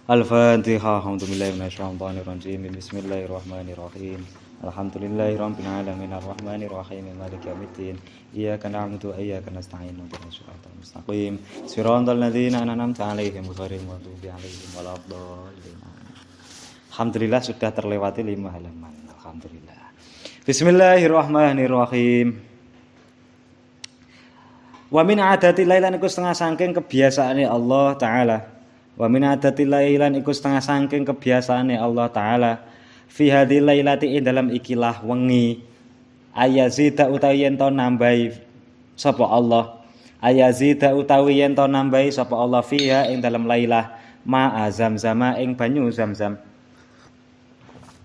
Al-Fatihah. A'udzubillahi minasyaitonir rajim. Bismillahirrahmanirrahim. Alhamdulillahirabbil alamin arrahmanir rahim maliki yaumiddin. Iyyaka na'budu wa iyyaka nasta'in. Ihdinas siratal mustaqim. Shiratal ladzina an'amta 'alaihim ghairil maghdubi 'alaihim waladdallin. Alhamdulillah sudah terlewati 5 halaman. Alhamdulillah. Bismillahirrahmanirrahim. Wa min adati lailan iku setengah saking kebiasaane Allah taala. Wa min adati lailan iku setengah saking kebiasaane Allah taala. Fi hadhil lailati ing dalam ikilah wengi. Ayazida utawi yen to nambahi sapa Allah. Ayazida utawi yen to nambahi sapa Allah fiha ing dalam lailah ma zamzama ing banyu zamzam.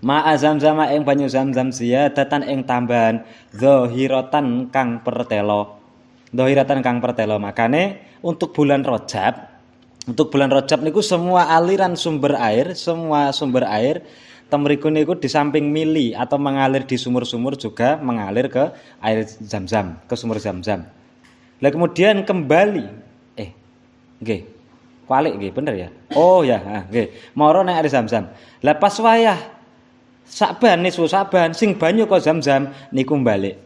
Ma zamzama ing banyu zamzam ziyadatan ing tambahan zahiratan kang pertelo. Zahiratan kang pertelo. Makane untuk bulan Rajab niku semua aliran sumber air, temriku niku di samping mili atau mengalir di sumur-sumur juga mengalir ke air Zam-Zam, ke sumur Zam-Zam. Lah kemudian kembali nggih. Kualik nggih, bener ya? Oh ya, nggih. Moro nang air Zam-Zam. Lah pas wayah Saban nisfu Saban sing banyu kok Zam-Zam niku balik.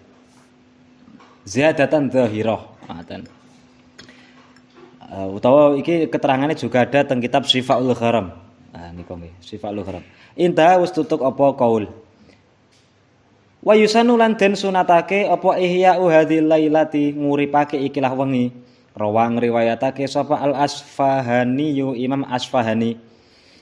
Ziyadatan dzahirah. Ngoten. Utawa iki keterangannya juga ada teng kitab Syifaul Gharam. Niku nggih, Syifaul Gharam. Inta wis tutuk apa kaul. Wa yusanu lan den sunatake apa ihya'u hadzil lailati nguripake ikilah wengi. Rawang riwayatake sapa Al-Asfahani Imam Asfahani.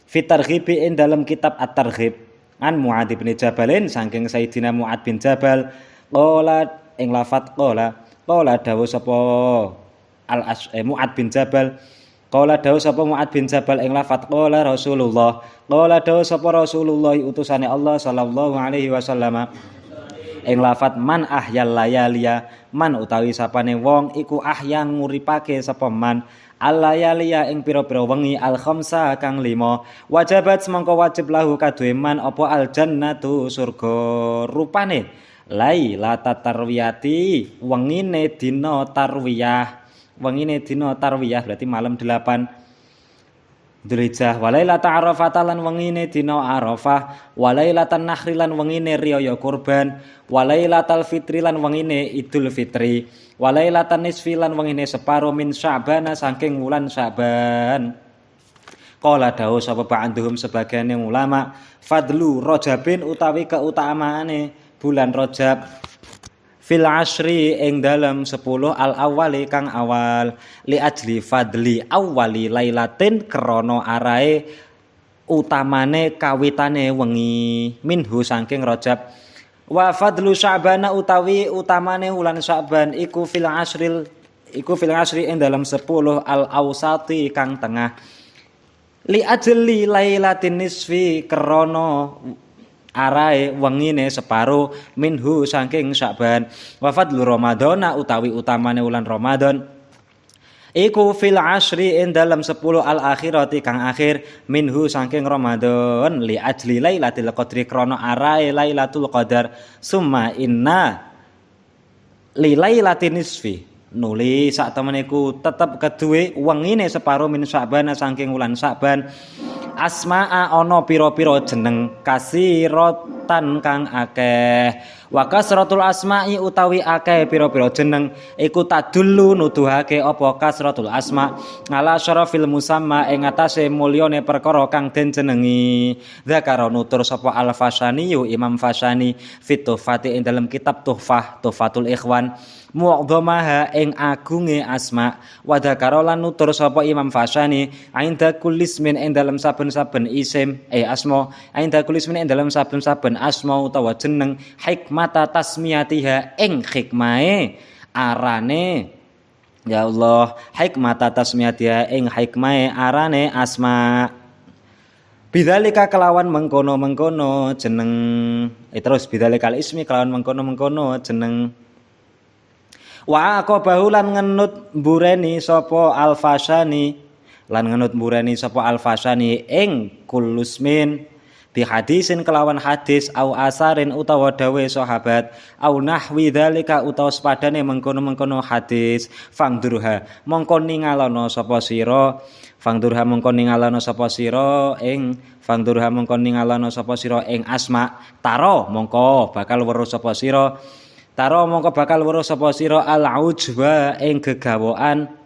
Fi targhibi ing dalam kitab At-Targhib. An Mu'ad bin Jabalin saking Sayyidina Mu'ad bin Jabal qala ing lafat qala dawuh sapa Mu'ad bin Jabal qala dawuh sapa Mu'ad bin Jabal ing lafat qala Rasulullah qala dawuh sapa Rasulullah utusane Allah sallallahu alaihi wasallam ing lafat man ahyal layaliya man utawi sapane wong iku ahyang nguripake sapa man al-layaliya ing pira-pira wengi al-khamsa kang 5 wajabat semangka wajib lahu kaduwe man apa al-jannatu surga rupane lailatat tarwiyati wengine dina tarwiyah berarti malam 8 Dzulhijjah walailata arafah lan wengine dina Arafah walailatan nakhri lan wengine riyaya kurban walailatal fitri lan wengine Idul Fitri walailatan nisfi lan wengine separo min Sya'ban saking wulan Sya'ban. Qala dawuh sapa ba'dhum sebagiane ulama fadlu Rajabin utawi keutamaane bulan Rajab fil ashri ing dalam 10 al awali kang awal li ajli fadli awali lailatin krana arae utamane kawitane wengi minhu saking Rajab wa fadlu Sya'ban utawi utamane wulan Sya'ban iku fil ashri ing dalam 10 al awsati kang tengah li ajli lailatin nisfi krana arae wengine separo minhu saking Sya'ban wa fadlu Ramadhana utawi utamane wulan Ramadan iku fil ashri ing dalam 10 al akhirati kang akhir minhu saking Ramadan li ajli lailatul qadri krana arae lailatul qadar summa inna li lailatin nisfi nuli sak temene iku tetep keduwe wengine separo min Sya'ban saking wulan Sya'ban asma'a ana pira-pira jeneng kasiratan kang akeh wa kasratul asma'i utawi akeh pira-pira jeneng iku tadullu nuduhake apa kasratul asma ala syarafil musamma ing atase mulyane perkara kang den jenengi zakara nutur sapa al-Fasani Imam Fasani fit Tuhfati ing dalam kitab Tuhfatul Ikhwan mu'dhamaha ing agunge asma wa dzakara lan nutur sapa Imam Fasani ainda kullismin ing dalam saben-saben isim asma ainda kullismin ing dalam saben-saben asma utawa jeneng hikmata tasmiyatiha ing hikmahe arane ya Allah hikmata tasmiyatiha ing hikmahe arane asma bidzalika kelawan mengkono-mengkono jeneng terus bidzalikal ismi kelawan mengkono-mengkono jeneng wa aqabahu lan ngenut mbureni sapa Al-Fasani ing kullusmin bi hadisin kelawan hadis au asarin utawa dawe sahabat au nahwi dzalika utawa sepadane mengkono-mengkono hadis fangdurha mongko ningalono sapa sira fangdurha mongko ningalono sapa sira ing fangdurha mongko ningalono sapa sira ing asma taro mongko bakal weruh sapa sira taro mongko bakal weruh sapa sira al ujba ing gegawaan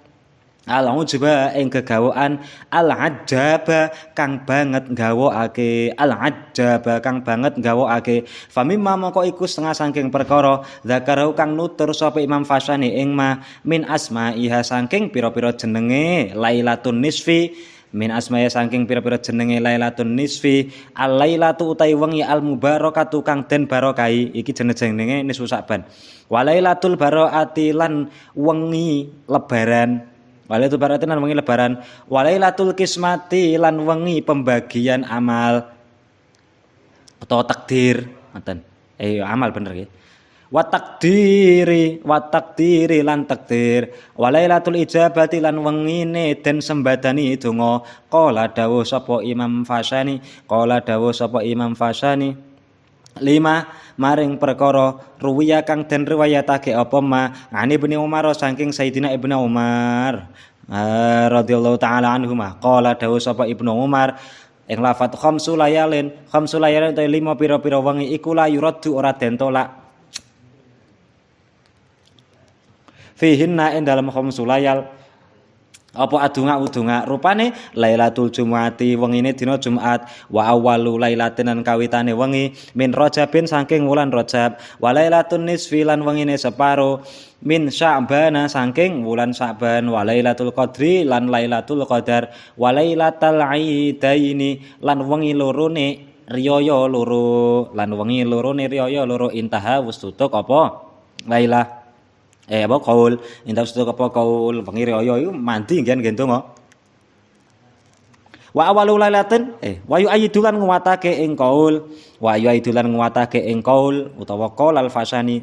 al-ujba ing gegawaan al-ajaba kang banget nggawokake al-ajaba kang banget nggawokake famimma mongko iku setengah saking perkara zakarau kang nutur sapa Imam Fasani ing ma min asma'iha saking pira-pira jenenge Lailatun Nisfi min asma'iha saking pira-pira jenenge Lailatun Nisfi al-lailatu utai wengi al-mubarakatu kang den barokai iki jenenge nisfu Sa'ban walailatul baroati lan wengi lebaran Walailatul barati lan wengi lebaran, walailatul kismati lan wengi pembagian amal atau takdir, ngoten. Amal bener nggih. Wa takdiri lan takdir, walailatul ijabati lan wengine den sembadani donga. Qala dawuh sapa Imam Fasani, 5 maring perkara ruwiya kang den riwayatake apa ma ani Ibnu Umar saking Sayyidina Ibnu Umar radhiyallahu taala anhuma qala dawuh sapa Ibnu Umar ing lafat khamsu layalin ta 5 pira-pira wengi iku la yuraddu ora den tolak fihinna ing dalem khamsu layal apa adunga rupane Lailatul Jumuati wengine dina Jumat wa awwalu lailatin lan kawitane wengi min Rajabin saking wulan Rajab wa Lailatun Nisfi lan wengine separo min Sya'ban saking wulan Sya'ban wa Lailatul Qadri lan Lailatul Qadar wa Lailatul Aidaini lan wengi lorone riyaya loro intaha wis tutuk apa lailah apa kaul indah sedek apa kaul wengi raya iku mandi ngen donga wa awalul lailatin wa yu'aidulan nguwatake ing kaul utawa qaul al-Fasani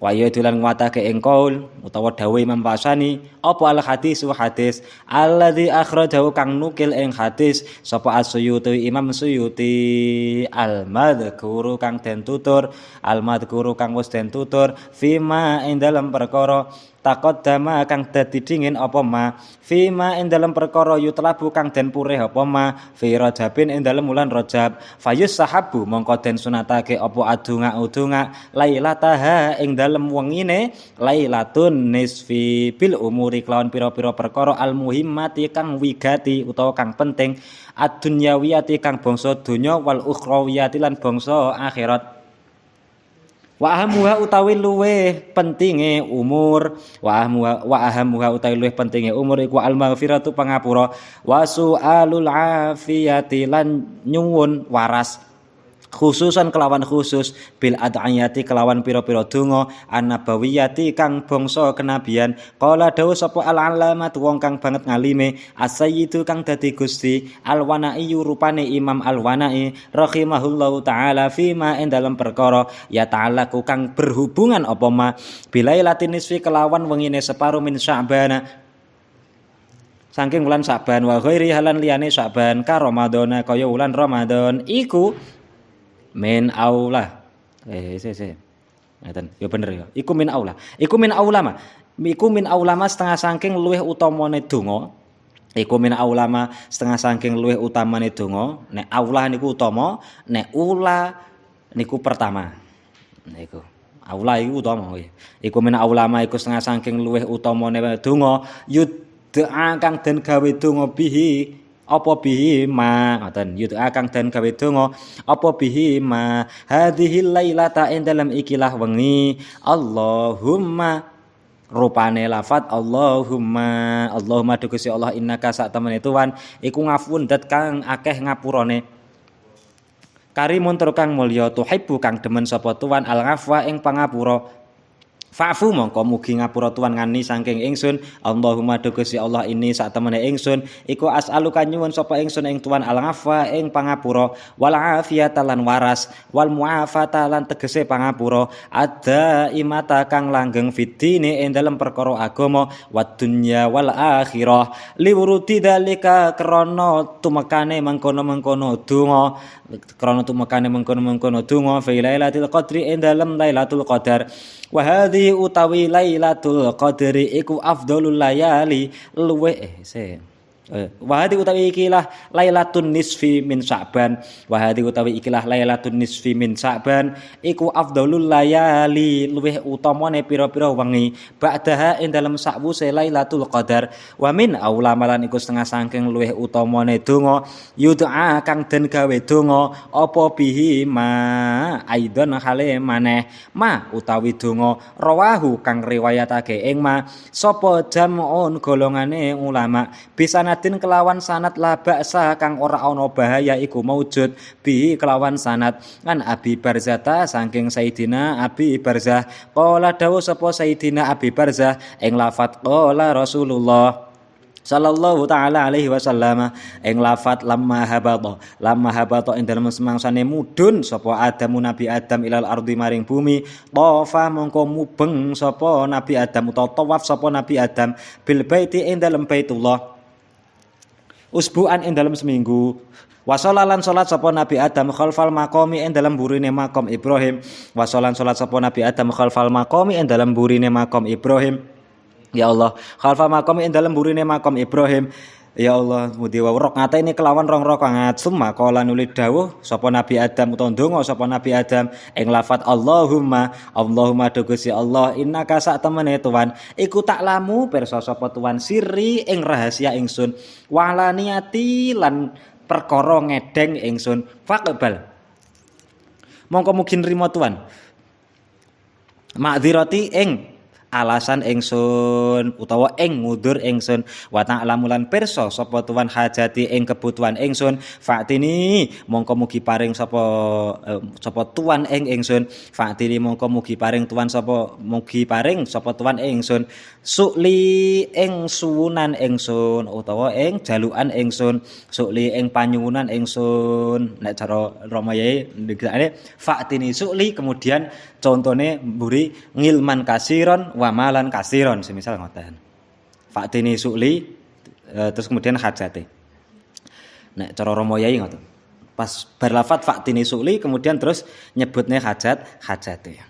wa yu'aidulan nguwatake ing kaul utawa dawuh Imam Fasani apa al hadis alladzi akhrajahu kang nukil ing hadis sapa As-Suyuti Imam Suyuti al-madhkuru kang wis den tutur fima ing dalem perkara taqaddama kang dadi dingin apa ma fima ing dalem perkara yutlabu kang den purih apa ma fi Rajabin ing dalem wulan Rajab fayus sahabu mongko den sunatake apa adunga lailataha ing dalem wengine Lailatun Nisfi bil umuri kelawan pira-pira perkara al muhimmati kang wigati utawa kang penting ad-dunyawiyati kang bangsa donya wal ukhrawiyati lan bangsa akhirat wa ahamuha utawi luweh pentinge umur iku al maghfiratu pangapura wa su'alul afiyati lan nyuwun waras khususan kelawan khusus bil ad'iyati kelawan pira-pira donga annabawiyati kang bangsa kenabian qala dawuh sapa al-alamat wong kang banget ngalime as-sayyidu kang dadi Gusti al-Wanai rupane Imam al-Wanai rahimahullahu taala fima ing dalem perkara ya ta'alaku kang berhubungan apa ma bilailatin nisfi kelawan wengine separo min Sya'ban saking wulan Sya'ban wa ghairi halan liyane Sya'ban ka Ramadhana kaya wulan Ramadan iku min aula ngeten ya bener ya iku min aula setengah saking luweh utamane donga nek aula niku utama nek ula niku pertama niku aula iku utama iku min aulama iku setengah saking luweh utamane donga yud'a kang den gawe donga bihi apa bihi ma ngoten yudha kang den gawe donga apa bihi ma hadhihi lailata ing dalem ikilah wengi Allahumma rupane lafat Allahumma dugusi Allah innaka sak temene tuan iku ngafun dat kang akeh ngapurane karimun tur kang mulya tuhibbu kang demen sapa tuan al-afwa ing pangapura Fa'fu mongko mugi ngapura tuan ngani saking ingsun. Allahumma Gusti Allah ini sak temene ingsun iku as'aluka nyuwun sapa ingsun ing tuan al-afwa ing pangapura wal afiyata lan waras wal muafata lan tegese pangapura ada imata kang langgeng fitine ing dalem perkara agama wad dunya wal akhirah liwurudi dalika krana tumekane mengkono-mengkono donga krana tumekane mengkono-mengkono donga fi lailatul qadri ing dalem lailatul qadar. Wa hadhihi utawi Lailatul Qadri iku afdhalul layali luweh wa hadhihi utawi ikilah Lailatun nisfi min Sya'ban wa hadhihi utawi ikilah Lailatun nisfi min Sya'ban iku afdhalul layali luweh utamane pira-pira wengi ba'daha ing dalem sakwuse Lailatul Qadar wa min aulamalan iku setengah saking luweh utamane donga yud'a kang den gawe donga apa bihi ma aidon hale maneh ma utawi donga rawahu kang riwayatake ing ma sapa jam'un golongane ulama bisa din kelawan sanad la ba'sa kang ora ana bahaya iku maujud bi kelawan sanad kan Abi Barzah saking Sayyidina Abi Barzah qala dawuh sapa Sayyidina Abi Barzah ing lafat qala Rasulullah sallallahu taala alaihi wasallam ing lafat lamma habata ing dalem semangsane mudhun sapa Adamu Nabi Adam ilal ardi maring bumi tawafa mongko mubeng sapa Nabi Adam utawa tawaf sapa Nabi Adam bil baiti ing dalem Baitullah usbu'an ing dalam seminggu wasolan salat sapa Nabi Adam khalfal maqami ing dalam burine makom Ibrahim wasolan salat sapa Nabi Adam khalfal maqami ing dalam burine makom Ibrahim ya Allah khalfal maqami ing dalam burine makom Ibrahim ya Allah mudi wa rakaat ini kelawan rong rakaat summa qala nuli dawuh sapa Nabi Adam utawa ndonga sapa Nabi Adam ing lafat Allahumma Gusti Allah innaka sak temene tuan iku taklamu pirsa sapa tuan siri ing rahasia ingsun wala niati lan perkara ngedeng ingsun faqbal mongko mugi nrimo tuan ma'dzirati ing alasan ingsun utawa ing ngudur ingsun wa ta'lamu lan pirsa sapa tuan hajati ing kebutuhan ingsun fa'tini mongko mugi paring sapa tuan ing ingsun fa'tini mongko mugi paring tuan sapa mugi paring sapa tuan ingsun sukli ing suwunan ingsun utawa ing jalukan ingsun sukli ing panyuwunan ingsun nek cara Romayae ndegane fa'tini sukli kemudian contone mburi ngilman kasiron wa malan kasiron semisal ngoten. Fa'tini sukli terus kemudian hajate. Nek cara Romoyai ngoten. Pas bar lafat fa'tini sukli kemudian terus nyebutne hajate.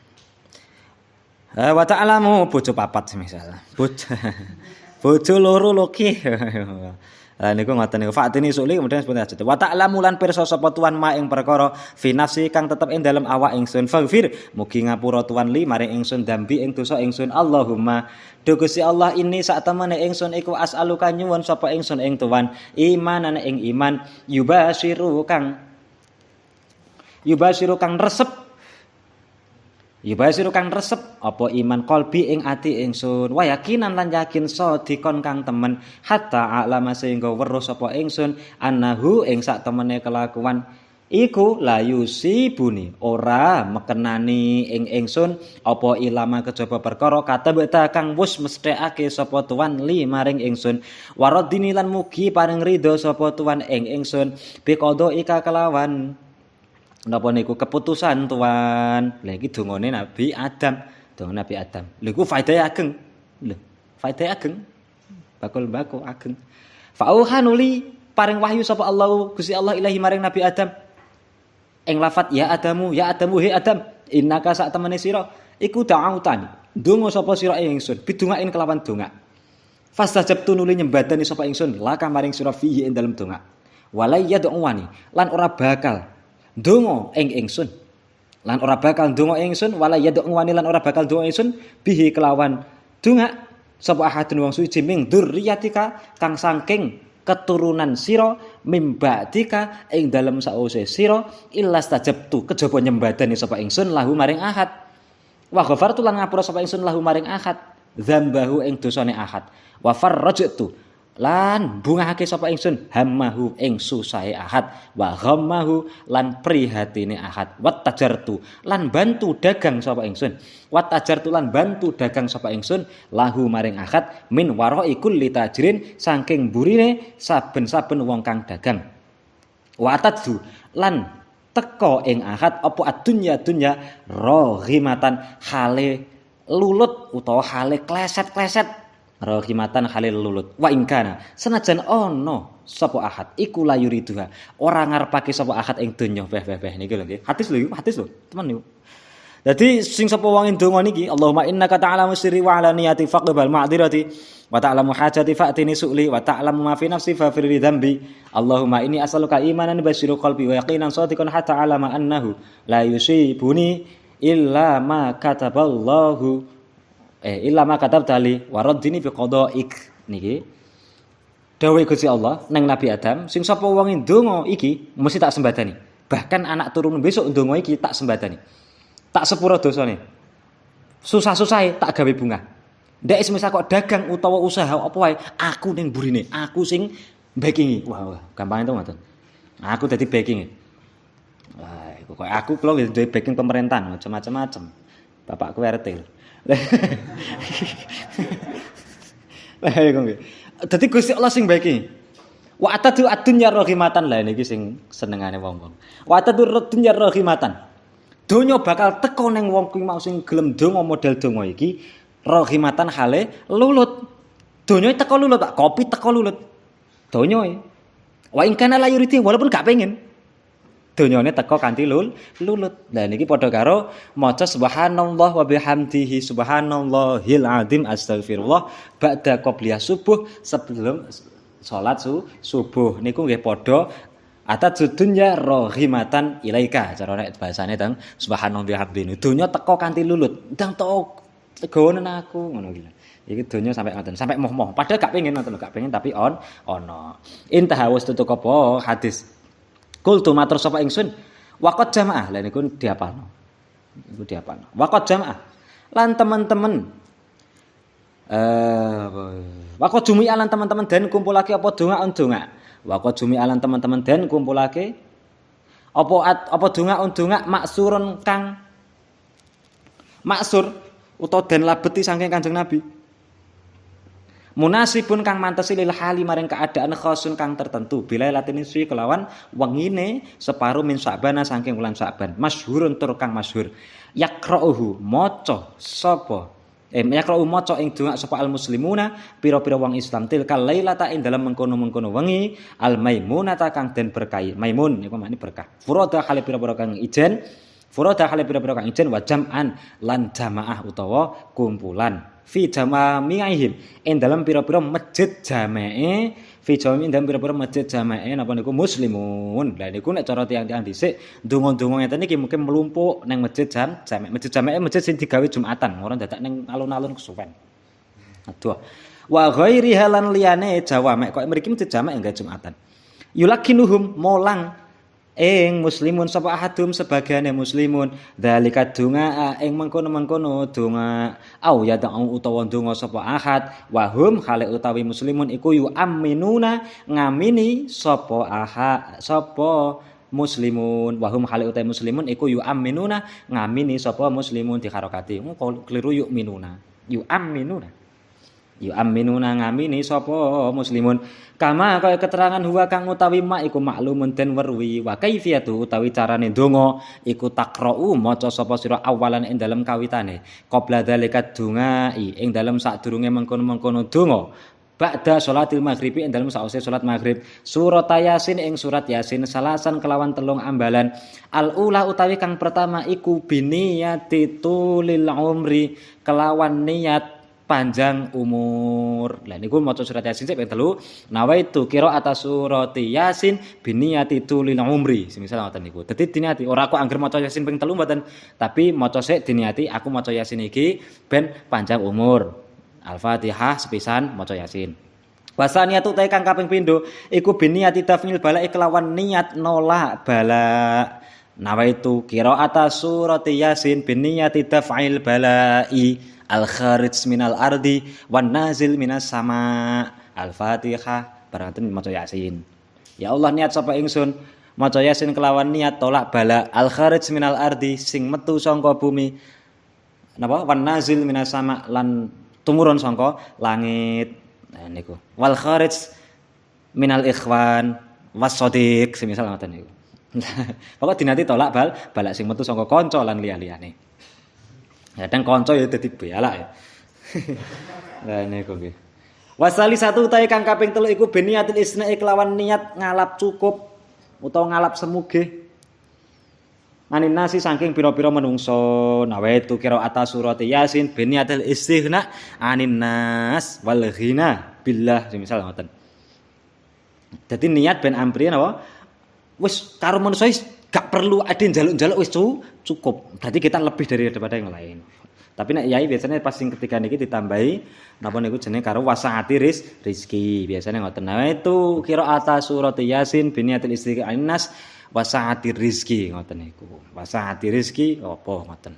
Wa ta'lamu bojo papat semisal. Bojo loro loki. Lah niku ngoten niku fa'tini sukli kemudian sebut hajat. Wa ta'lamu lan pirsa sapa tuan ma ing perkara fi nafsi kang tetep ing dalem awak ingsun faghfir mugi ngapura tuan li maring ingsun dambi ing dosa ingsun Allahumma Gusti Allah ini sak temene ingsun iku as'aluka nyuwun sapa ingsun ing tuan imanan ing iman yubasiru kang resep apa iman qalbi ing ati ingsun wa yakinan lan yakin sadikon kang temen hatta alama sehingga weruh sapa ingsun annahu ing sak temene kelakuan iku layusi buni ora mekenani ing ingsun apa ilama kejaba perkara katabeta kang wis mesthekake sapa tuan li maring ingsun waradini lan mugi paring ridho sapa tuan ing ingsun biqadha ika kelawan napa niku keputusan tuan. Lah iki dongane Nabi Adam. Dongane Nabi Adam. Lha iku faedahe ageng. Lho, faedahe ageng. Bakul bako ageng. Fauhanuli paring wahyu sapa Allah Gusti Allah ilahi maring Nabi Adam. Ing lafat ya Adamu he Adam innaka sak temene sira iku da'autan. Ndonga sapa sira ing ingsun bidungain kelawan donga. Fastajabtu nuli nyembadani sapa ingsun laka maring sira fihi ing dalem donga. Walai yad'uwani lan ora bakal donga ing ingsun lan ora bakal donga ingsun wala yad'uwani lan ora bakal donga ingsun bihi kelawan donga sapa ahadun wong suci ming dzurriyyatika kang saking keturunan sira mimbadika ing dalem sause sira illas tajabtu kejaba nyembadani sapa ingsun lahu maring ahad wa ghafartu lan ngapura sapa ingsun lahu maring ahad dzambahu ing dosane ahad wa farrajtu lan bungahake sapa ingsun hammahu ing susahe ahad wa ghammahu lan prihatine ahad wat tajartu lan bantu dagang sapa ingsun wat tajartu lan bantu dagang sapa ingsun lahu maring ahad min warai kulli tajrin saking burine saben-saben wong kang dagang wa atadzu lan teka ing ahad apa adunya dunya rohimatan hale lulut utawa hale kleset-kleset rohimatan halil lulut wa ingkana senajan ono sapa ahad iku la yuriduha ora ngarepake sapa ahad ing donya beh niki lho nggih hadis lho teman niku dadi sing sapa wong ndonga niki Allahumma innaka ta'lamu sirri wa alaniyati faqbal ma'dzirati wa ta'lamu hajati fa'tini su'li wa ta'lamu ma fi nafsi fa firli dzambi Allahumma inni as'aluka imanan basyiru qalbi wa yaqinan shadiqan hatta alama annahu la yusibuni illa ma kataballahu illa ma katabtali waraddini bi qadaik niki dawuh Gusti Allah nang Nabi Adam sing sapa wong ndonga iki mesti tak sembadani bahkan anak turun besok ndonga iki tak sembadani tak sepuro dosane susah-susahe tak gawe bunga ndek semisal kok dagang utawa usaha apa wae aku ning burine aku sing backingi wah gampang itu ngoten aku dadi backing wah iku kok aku kula duwe backing pemerintahan macam-macam bapakku RT lho lah iku nggih. Dadi Gusti Allah sing backing. Wa atadu adunya rohimatan lah niki sing senengane wong-wong. Wa atadu dunya rohimatan. Donya bakal teko ning wong kuwi mau sing gelem donga model donga iki rohimatan hale lulut. Donya teko lulut, Pak. Kopi teko lulut. Donyae. Wa in kana la yuriti walaupun gak pengen. Donyane teko kanthi lulut. Lah niki padha karo maca subhanallah wa bihamdihi subhanallahil azim astagfirullah ba'da qobliyah subuh sebelum salat subuh niku nggih padha atadzud dunya rohimatan ilaika cara nek bahasane teng subhanallah bihamdihi donya teko kanthi lulut ndang tegonen aku ngono iki. Iki donya sampai ngoten sampai moh-moh padahal gak pengen ngoten gak pengen tapi ono intaha wis tutuk apa hadis Kultu matur sapa ingsun waqad jamaah lha niku diapalno. Niku diapalno. Waqad jamaah lan teman-teman waqad jumi'a lan teman-teman den kumpulake apa donga. Waqad jumi'a lan teman-teman den kumpulake apa donga maksurun kang maksur utawa den labeti saking Kanjeng Nabi. Munasibun kang mantesi lil hali maring keadaan khosun kang tertentu bila latini suwi kelawan wengine separuh min Sa'ban saking wulan Sa'ban masyhurun tur kang masyhur yaqra'uhu maca sapa yaqra'u maca ing donga sapa al muslimuna pira-pira wong Islam tilkal lailata ing dalem mengkono-mengkono wengi al maimunata kang den berkahi maimun niku maknane berkah furada hale pira-pira kang ijen furada hale pira-pira kang ijen wa jam'an lan jamaah utawa kumpulan fi jamaa'ihim ing dalam pira-pira masjid jamae fi jama'i dalam pira-pira masjid jamae napa niku muslimun. Lah niku nek cara tiyang-tiyang dhisik ndonga-ndonga ngeten iki mungkin melumpuk ning masjid jamae. Masjid jamae masjid sing digawe Jumatan, ora dadak ning alun-alun kesuwen. Aduh. Wa ghairi halan liyane jawamek kok mriki masjid jamae enggak Jumatan. Yulakinuhum molang ing muslimun sapa ahadum sebagiane muslimun dzalika donga ing mengkono-mengkono donga au ya ta'u utawa donga sapa ahad wa hum khali utawi muslimun iku yu aminuna ngamini sapa ahad sapa muslimun wa hum khali utawi muslimun iku yu aminuna ngamini sapa muslimun di harokati keliru yu minuna yu aminuna ngamini sapa muslimun kama kaya keterangan huwa kang utawi mak iku maklumun den werwi wa kaifiyatu utawi carane ndonga iku taqra'u maca sapa sira awalan ing dalem kawitane qabla dzalika dungai ing dalem sadurunge mengkono-mengkono donga ba'da sholatil maghribi ing dalem sause salat maghrib surat yasin ing surat yasin salasan kelawan telung ambalan al ula utawi kang pertama iku biniyati tulil umri kelawan niat panjang umur. Lah niku maca surat Yasin sik ping 3. Nawaitu qira'atas surati Yasin biniyati tulil umri. Semisal ngoten niku. Dadi diniati ora kok angger maca Yasin ping 3 mboten, tapi maca sik diniati aku maca Yasin iki ben panjang umur. Al-Fatihah sepisan maca Yasin. Wasaniyatu ta kang kaping pindho iku biniyati tafnil bala kelawan niat nolak bala. Nawaitu qira'atas surati Yasin biniyati taf'il bala'i al-kharij minal ardi wan nazil minas sama Al-Fatihah barang maca Yasin. Ya Allah niat sapa ingsun maca Yasin kelawan niat tolak bala al-kharij minal ardi sing metu saka bumi napa wan nazil minas sama lan tumurun saka langit. Nah niku wal kharij minal ikhwan wasodiq semisal ngoten niku. Pokok dinati tolak balak sing metu saka kanca lan liya-liyane. Kadang kanca ya dadi balak ya. Lah niku nggih. Wasali satu utahe kang kaping 3 iku beniatil isna'i kelawan niat ngalap cukup utawa ngalap semugih. Anin nasi saking pira-pira menungso nawaitu qiraata surat Yasin beniatil istighna anin nas wal ghina billah semisal ngoten. Dadi niat ben ampriye napa? Wis karo manusa gak perlu ade njaluk-njaluk wis cukup. Berarti kita lebih daripada yang lain. Tapi nek yai biasanya pas sing ketiga niki ditambahi napa niku jenenge karo wasaati rizki. Biasanya ngoten. Nah itu qiraata surat Yasin biniatil istighna annas wasaati rizki ngoten niku. Wasaati rizki apa ngoten.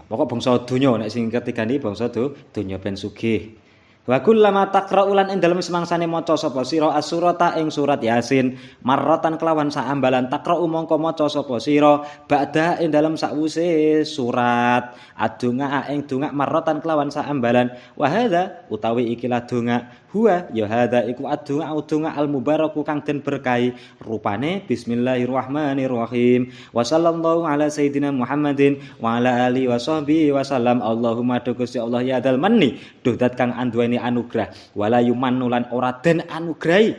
Pokok bangsa donya nek sing ketiga niki bangsa donya ben sugih. Wa kullama taqra'ulan ing dalem semangsane maca sapa sira as-surata ing surat Yasin marratan kelawan saambalan taqra'u mongko maca sapa sira ba'da ing dalem sakwuse surat adonga ing donga marratan kelawan saambalan wa hadza utawi ikilah donga huwa ya hadza iku adonga al-mubaraku kang den berkahi rupane bismillahirrahmanirrahim wa sallallahu ala sayidina Muhammadin wa ala alihi wa sahbihi wa sallam Allahumma Gusti Allah ya dal manni dudat kang anduweni anugrah walayuman nulan ora den anugrahi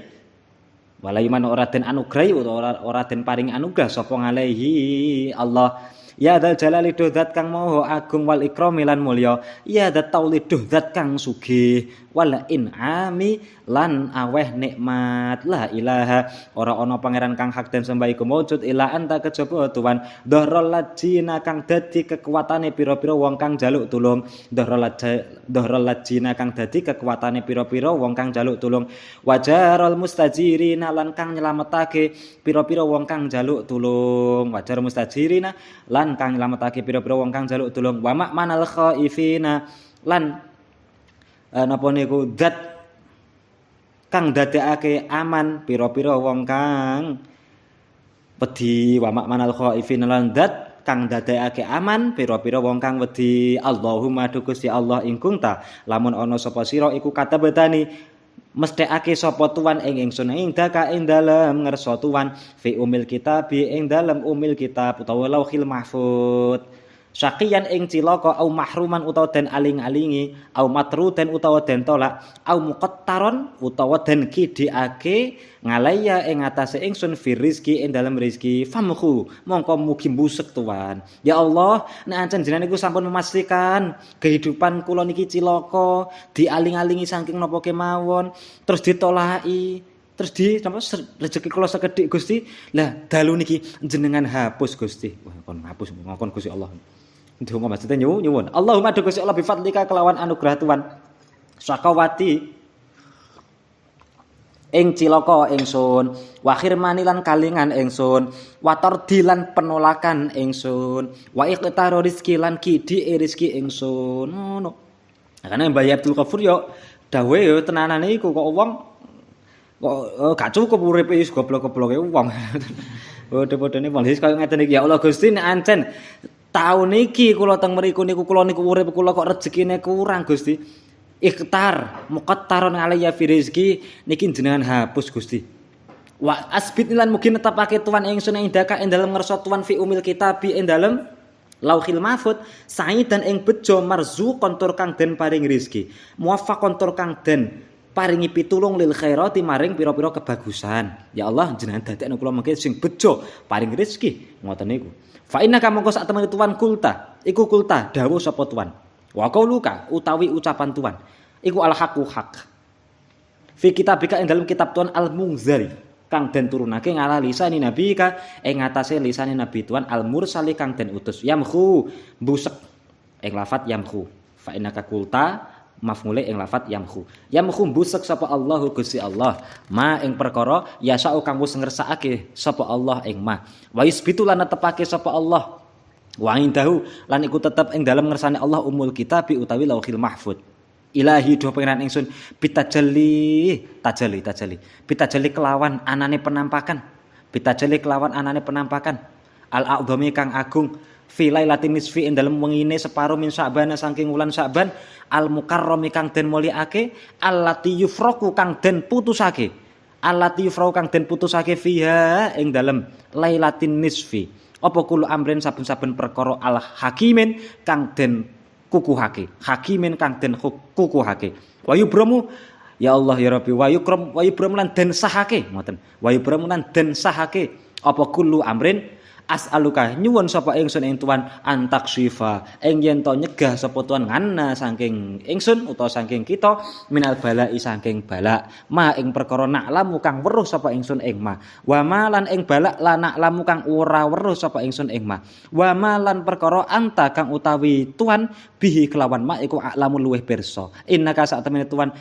walayuman ora den anugrahi ora den paring anugrah sapa ngalehi Allah ya dal jalali dudat kang maha agung wal ikrami lan mulya ya dat tauli dudat kang sugih wal in'ami lan aweh nikmat la ilaha ora ana pangeran kang hak den sembah iku maujud ila anta kejaba tuan dhahrul lajina kang dadi kekuatane pira-pira wong kang njaluk tulung dhahrul lajina kang dadi kekuatane pira-pira wong kang njaluk tulung wajarul mustajirina lan kang nyelametake pira-pira wong kang njaluk tulung wajarul mustajirina lan kang nyelametake pira-pira wong kang njaluk tulung wa makmanal khaifina lan napa niku zat kang dadekake aman pira-pira wong kang wedi wa makmanal khaifin lan zat kang dadekake aman pira-pira wong kang wedi Allahumma Gusti Allah ing kunta lamun ana sapa sira iku katabetani mesthekake sapa tuan ing ingsun ing daka ing dalem ngersa tuan fi umil kitab ing dalem umil kitab utawa lauhil mahfuz syaqiyan ing cilaka au mahruman utawa den aling-alingi au matrudan utawa den tolak au muqattaron utawa den kidhikake ngalaya ing atase ingsun fi rizki ing dalem rizki famhu mongko mugi mbusek tuan ya Allah nek ancen jenengan niku sampun memastikan kehidupan kula niki cilaka dialing-alingi saking napa kemawon terus ditolaki terus rezeki kula sekedhik Gusti lah dalu niki jenengan hapus Gusti wah kon hapus ngokon Gusti Allah ndonga maksudnya nyuwun Allahumma Gusti Allah bi fadlika kelawan anugerah Tuhan sakawati ing cilaka ingsun wa khirmani lan kalingan ingsun wa tardilan penolakan ingsun wa iqtaru rizki lan kidi rezeki ingsun ngono karena Mbah Abdul Ghafur yo dawuhe yo tenanane iku kok wong kok gak cukup uripe wis goblok-gobloke wong. Padha-padane wong wis kaya ngeten iki ya Allah Gusti nek ancen taun iki kula teng mriku niku kula niku urip kula kok rezekine kurang Gusti. Ikhtar muqattaron alayya fi rizki niki jenengan hapus Gusti. Wa asbit lan mugi netepake tuan ingsun ing daka ing dalem ngersa tuan fi umil kitabi ing dalem lauhil mahfuz saidan ing bejo marzuqon tur kang den paring rezeki muwaffaqon tur kang den paringi pitulung lil khairati maring pira-pira kebagusan ya Allah jenengan dadekno kula mengke sing bejo paring rezeki ngoten niku fa inna kamangka sak temene tuan kulta iku kulta dawuh sapa tuan wa qauluka utawi ucapan tuan iku al haqu haq fi kitabika ing dalam kitab tuan al munzari kang den turunake ngala lisani nabi ka ing ngatasé lisane nabi tuan al mursali kang den utus yamhu busek ing lafat yamhu fa innaka kulta maf'ule ing lafat yamhu busek sapa Allahu Gusti Allah ma ing perkara yasau kang wis ngersakake sapa Allah ing ma wa yusbitu lan netepake sapa Allah wa indahu lan iku tetep ing dalem ngersane Allah umul kitab utawi lauhil mahfuz Ilahi do pangeran ingsun bitajalli kelawan anane penampakan al-a'dhami kang agung fi lailatin nisfi ing dalem wengine separo min Sa'ban saking wulan Sa'ban al mukarrami kang den mulyakake allati yufraku kang den putusake fiha ing dalem lailatin nisfi apa kulo amrin saben-saben perkara al hakimin kang den kukuhake wa yubramu ya Allah ya Rabbi wa yubram lan den sahake ngoten wa yubram lan den sahake apa kullu amrin as'aluka nyuwun sapa ingsun ing Tuhan antaksifa ing yen to nyegah sapa Tuhan ngana saking ingsun utawa saking kita minal bala'i saking bala ma ing perkara naklamu kang weruh sapa ingsun ing ma wa ma lan ing bala lan naklamu kang ora weruh sapa ingsun ing ma wa ma lan perkara anta kang utawi Tuhan bihi kelawan ma iku aklamu luweh pirsa innaka sak temene Tuhan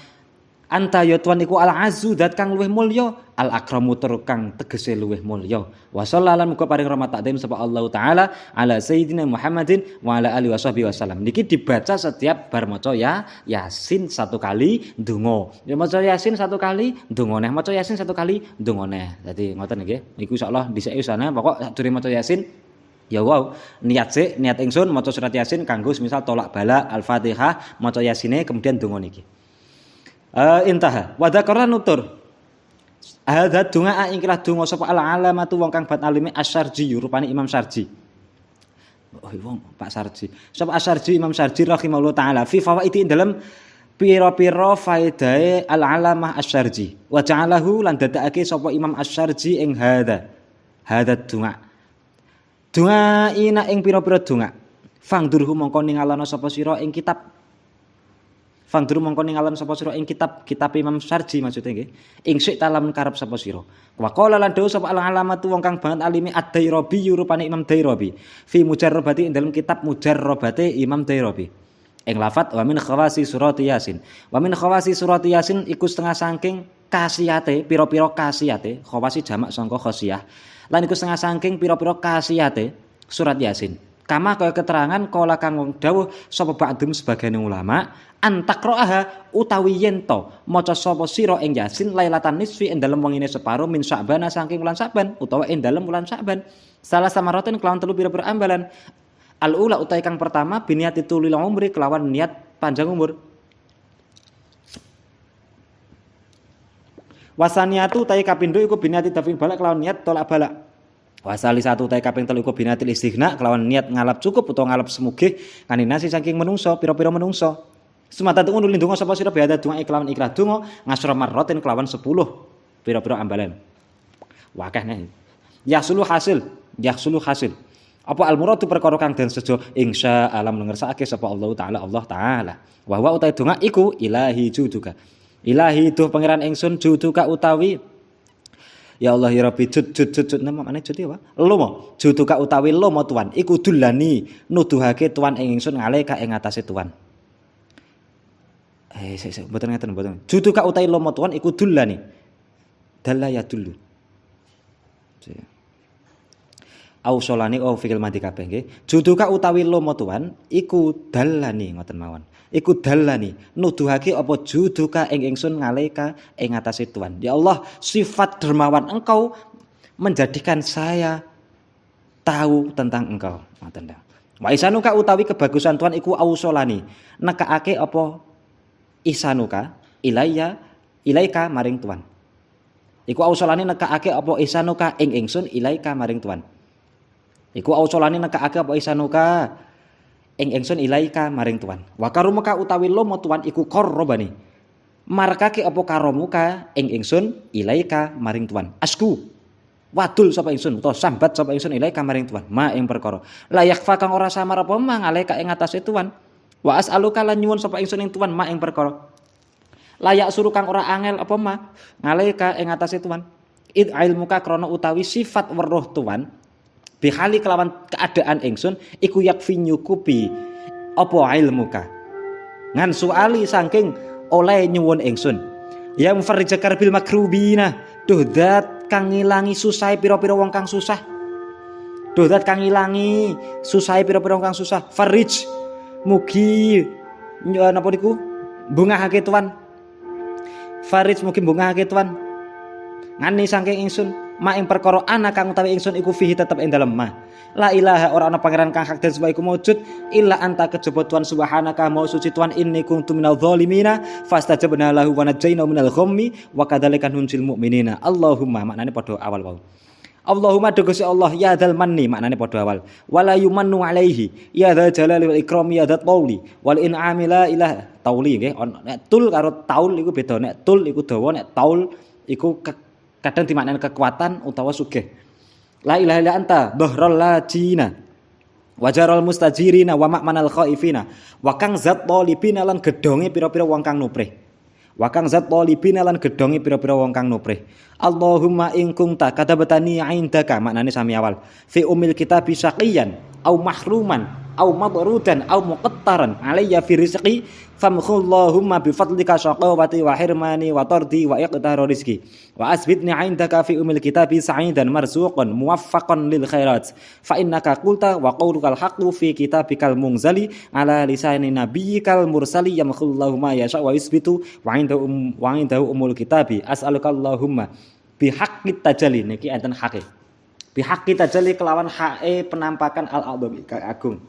anta ya Tuhan iku al-azzu dat kang luwih mulya al-akramu tur kang tegese luwih mulya wa sallallahu muga paring rahmat takdim sapa Allah taala ala sayyidina Muhammadin wa ala alihi wasallam niki dibaca setiap bar maca ya Yasin satu kali ndonga ya maca Yasin satu kali ndonga neh maca Yasin satu kali ndonga neh dadi ngoten nggih niku insyaallah dhisik usane pokok sadurunge maca Yasin ya wow niat ingsun maca surat Yasin kanggo misal tolak bala Al-Fatihah maca Yasine kemudian ndonga niki intaha wa dzakara nutur hadza donga ingklah donga sapa al-alamatu wong kang bat alime Asy-Syarji rupane Imam Syarji wong Pak Syarji sapa Asy-Syarji Imam Syarji rahimahullah taala fi fawaidi dalam pira-pira faedahe al-alamah Asy-Syarji wa ja'alahu lan dadakake sapa Imam Asy-Syarji ing hadza donga ina ing pira-pira donga fangdurhu mongko ningalana sapa sira ing kitab kitab Imam Syarji maksudnya nggih ing sik talam karep sapa sira wa qala lan dawuh sapa al-alamatu wong kang banget alimi ad-Dairabi rupane Imam Dairabi fi mujarrabati ing dalam kitab mujarrabate Imam Dairabi ing lafat wa min khawasi surat Yasin iku setengah saking kasiyate pira-pira kasiyate khawasi jamak sangka khasiyah lan iku setengah saking pira-pira kasiyate surat Yasin kama kaya keterangan kala kang dawuh sapa ba'dhum sebagian ulama antakroaha utawi yen to maca sapa sira ing Yasin lailatan nisfi ing dalem wengine separo min Sa'ban saking wulan Sa'ban utawa ing dalem wulan Sa'ban salah samaraten kelawan telu pira-pira ambalan al ula utawi kang pertama biniati tulil umri kelawan niat panjang umur wasaniatu utawi kapindho iku biniati dafin balak kelawan niat tolak balak wasali satu utai kaping telu iku binatil istighna kelawan niat ngalap cukup utawa ngalap semugih kaninasi saking menungso pira-pira menungso sumata tunggu lindunga sapa sira biada donga kelawan ikrah donga ngasra marratin kelawan 10 pira-pira ambalan wakeh nih yahsulu hasil apa al muradu perkara kang den sejo insya alam ngersakake sapa Allah taala wa wa utai donga iku ilahi juduka ilahi duh pangeran ingsun juduka utawi ya Allah ya Rabbi jud nama maneh jud apa? Lomo. Juduka utawi lomo Tuhan iku dulani nuduhake Tuhan ing ingsun ngaleka ing atase Tuhan. Mboten ngeten. Juduka utawi lomo Tuhan iku dulani. Dalla ya dulu. Ausolani fikil mati kabeh nggih. Juduka utawi lomo Tuhan iku dallani ngoten mawon. Iku dallani nuduhake apa juduka ing ingsun ngaleka ing atase Tuhan. Ya Allah, sifat dermawan Engkau menjadikan saya tahu tentang Engkau. Ngoten ta. Wa isanuka utawi kebagusan Tuhan iku ausolani. Nekake apa isanuka ilaika maring Tuhan. Iku ausolani nekake apa isanuka ing ingsun ilaika maring Tuhan. Iku ausolani nekake apa isanuka ing ingsun ilaika maring Tuhan. Wa karumuka utawi lomo Tuhan iku qarrobani. Markake apa karomuka ing ingsun ilaika maring Tuhan. Asku wadul sapa ingsun utawa sambat sapa ingsun ilaika maring Tuhan. Ma ing perkara layak fa kang ora samar apa mangaleka ing atase Tuhan. Wa as'aluka lan nyuwun sapa ingsun ing Tuhan ma ing perkara layak suruh kang ora angel apa ma ngaleka ing atase Tuhan. Id ilmuka krana utawi sifat weruh Tuhan bihali kelawan keadaan ingsun iku yakfi nyukupi apa ilmuka ngan suali saking oleh nyuwun ingsun ya mufarrijakar bil makrubina duh zat kang ngilangi susah pira-pira wong kang susah duh zat kang ngilangi susah pira-pira wong kang susah farij mugi napa niku bungahake tuan Farid mugi bungahake tuan ngani saking ingsun ma ing perkara ana kang utawi ingsun iku fihi tetep ing dalem ma la ilaha ora ana pangeran kang hak dan sebab iku maujud illa anta kejaba Tuhan subhanaka mau suci Tuhan inni kuntu minal zalimina fastajabna lahu wa najaina minal ghammi wa kadzalika nunjil mu'minina Allahumma maknane padha awal wae Allahumma dogosi Allah ya dzal manni maknane padha awal wala yumannu alaihi ya dzal jalali wal ikrami ya dzal tauli wal in'ami la ilaha tauli nggih nek tul karo taul iku beda nek tul iku dawa nek taul iku kadang dimaknani kekuatan utawa sugih la ilaha illa anta dhahral lajina wajarul mustajirina wa ma'manal khaifina wa kang zat talibina lan gedonge pira-pira wong kang nuprih wa kang zat talibina lan gedonge pira-pira wong kang nuprih Allahumma in kunta katabatani indaka maknane sami awal fi umil kitabi syaqiyan au mahruman au madrudan au muqattaran alayya fi rizqi famkhallahumma bi fadlika syaqawati wa hirmani wa tardi wa iqtaru rizqi wa asbitni indaka fi umil kitabi sa'idan marzuqan muwaffaqan lil khairat fa innaka qulta wa qawlukal haqqu fi kitabikal munzali ala lisani nabiyyikal mursali yamkhullahu ma yasha wa yusbitu wa indahu umul kitabi as'alukallahumma bi haqqit tajalli niki enten hake bi haqqit tajalli kelawan hae penampakan al-a'dzam agung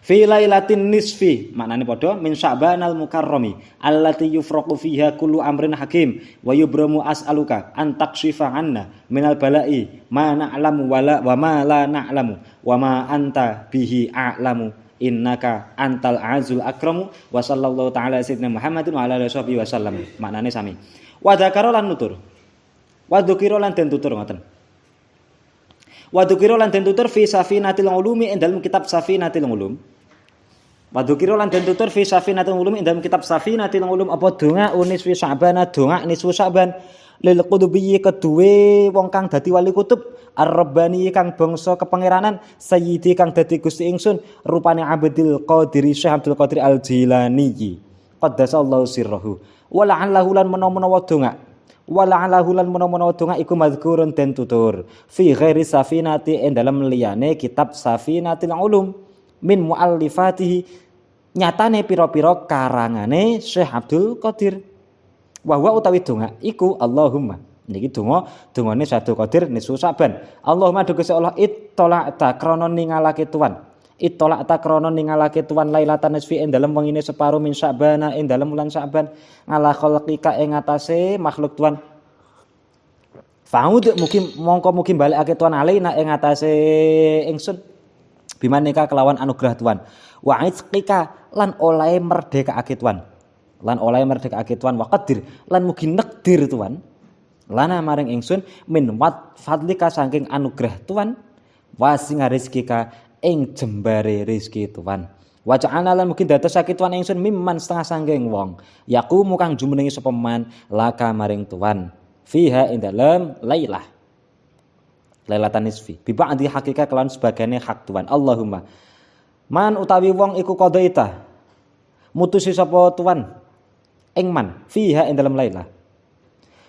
fi lailatin nisfi maknane padha min sya'banal mukarrami allati yufraqu fiha kullu amrin hakim wa yubramu as'aluka an takshifa 'anna minal bala'i ma na'lamu wa ma la na'lamu wa ma anta bihi a'lamu innaka antal azul akramu wa sallallahu ta'ala sayyidina Muhammadin wa ala alihi wasallam maknane sami wa dzakara lan nutur wa dzukira lan den tutur ngoten wa dzukira lan den tutur fi safinatil ulumi ing dalem kitab safinatil ulum wa dzukira lan den tutur fi safinatil ulum ing dalem kitab safinatil ulum apa donga unis fi Sya'ban donga nisfu Sya'ban lil qutubiyyi keduwe wong kang dadi wali kutub ar-rabbani kang bangsa kepangeranan sayyidi kang dadi Gusti ingsun rupane Abdul Qadir Syekh Abdul Qadir Al-Jilani qaddasallahu sirrahu wala'allahu lan menawa donga wala'allahu lan menawa donga iku mazkurun den tutur fi ghairi safinati ing dalem liyane kitab Safinatil Ulum min muallifatihi nyatane pira-pira karangane Syekh Abdul Qadir wa huwa utawi donga iku Allahumma niki dongane Syekh Abdul Qadir nisfu Sya'ban Allahumma dugi Allah ittola'ta krana ningalake tuan Itolak krono ningalake tuan lailatan nisfi ing dalem wengine separo min Sya'ban ing dalem wulan Sya'ban ngala khalqika ing atase makhluk tuan Fa'ud mugi balekake tuan alaina ing atase ingsun bimanika kelawan anugerah tuan wa izqika lan oleh merdekake tuan wa qadir lan mugi nekdir tuan lana maring ingsun min fadlika saking anugerah tuan wa sing rezekika ing jembare rezeki tuan wa ja'alna lan mungkin dadosake tuan ingsun mimman setengah sanggeng wong yaqumu kang jumenengi sapa man laka maring tuan fiha ing dalem lailatan nisfi bi ba'di hakika kelawan sebagane hak tuan Allahumma man utawi wong iku qadaita mutusi sapa tuan ing man fiha ing dalem lailah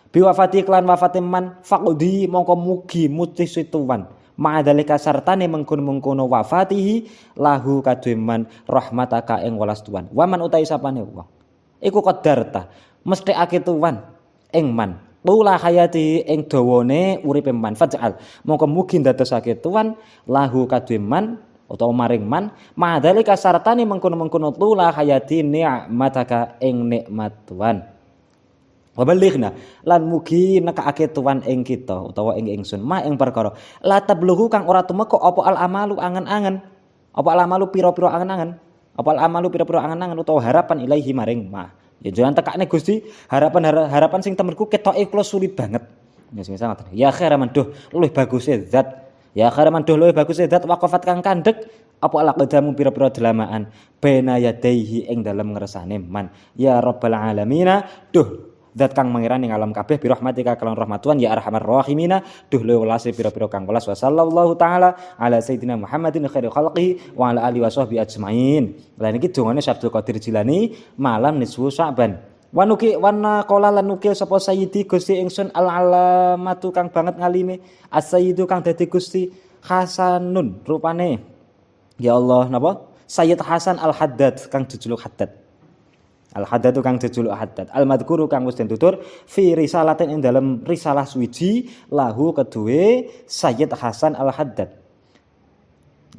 bi wafati kelan wafate man faqdi mongko mugi mutusi tuan ma'adhalika sartane mengkono-mengkono wafatihi lahu kaduman rahmataka ing welas tuan waman utai sapane wong iku qadarta mesthekake tuan ing man tula hayati ing dawane uripe man faj'al mongko mugi ndadosake tuan lahu kaduman utawa maring man ma'adhalika sartane mengkono-mengkono tula hayati ni'mataka ing nikmat tuan wa balighna lan mugi nekake tuan ing kita utawa ing ingsun ma ing perkara la tablughu kang ora tumeka apa al amalu angen-angen apa al amalu pira-pira angen-angen apa al amalu pira-pira angen-angen utawa harapan ilahi maring ma ya jangan tekakne Gusti harapan sing temenku ketoke kula sulit banget ya semisal ngoten ya khairan duh luwih baguse zat ya khairan duh luwih baguse zat waqafat kang kandhek apa ala qadamu pira-pira delamaan bena yadaihi ing dalem ngersane man ya rabbal alamin duh zat kang mangiran ing alam kabeh bi rahmatika kelawan rahmat Tuhan ya arhamar rahimina duh le welase pira-pira kang welas wa sallallahu taala ala sayyidina Muhammadin khairil khalqi wa ala alihi washabbi ajmain. Lah niki dongane Syekh Abdul Qadir Jilani malam nisfu Sya'ban. Wana qala lan nukil sapa sayyidi Gusti ingsun al alamatu kang banget ngalime as-sayyidu kang dadi Gusti Hasanun rupane ya Allah napa Sayyid Hasan Al Haddad kang jejuluk Haddad Al-haddad kang jejuluk haddad. Al-madhkuru kang wis den tutur fi risalatin ing dalem risalah suwiji lahu kedue Sayyid Hasan Al-Haddad.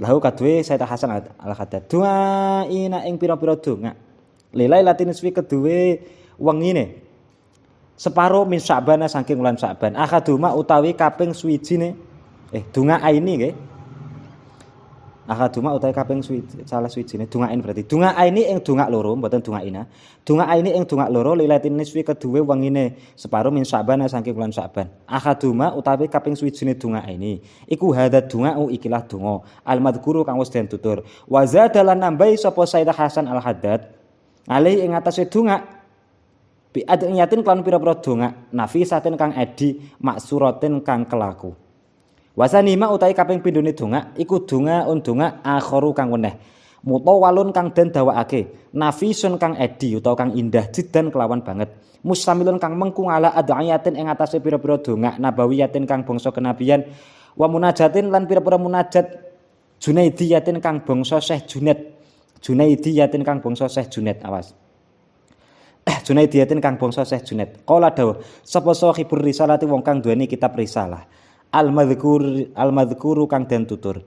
Lahu kedue Sayyid Hasan Al-Haddad. Doa ina ing pira-pira donga. Lailatin nisfi kedue wengine. Separo min Sya'ban saking wulan Sya'ban. Akaduma utawi kaping suwijine donga aini nggih. Akaduma utawi kaping salah suwijine dongain berarti. Donga aini ing donga loro mboten donga ina. Donga aini ing donga loro lailatin nisfi kedue wengine separo min Sya'ban saking wulan Sya'ban. Akaduma utawi kaping suwijine donga aini. Iku hadza donga ikilah donga. Al-madhkuru kang wis den tutur. Wa zadalan nambahi sapa Sayyid Hasan Al-Haddad. Alih ing atase donga bi adniyatin kan pira-pira donga nafisatin kang edi maksuratin kang kelaku. Wasanima utawi kaping pindhone donga iku donga akharu kang weneh mutawalun kang den dawakake nafisun kang edi utawa kang indah jidan kelawan banget mustamilun kang mengkung ala adniyatin ing atase pira-pira donga nabawiyatin kang bangsa kenabian wa munajatin lan pira-pira munajat junaidiyatin kang bangsa Syekh Junaidiyatin kang bangsa Syekh Junaid awas. Junaidiyatin kang bangsa Syekh Junaid. Qala dawuh, sapa sahibur risalati wong kang duweni kitab risalah. Al-madhkuru kang den tutur.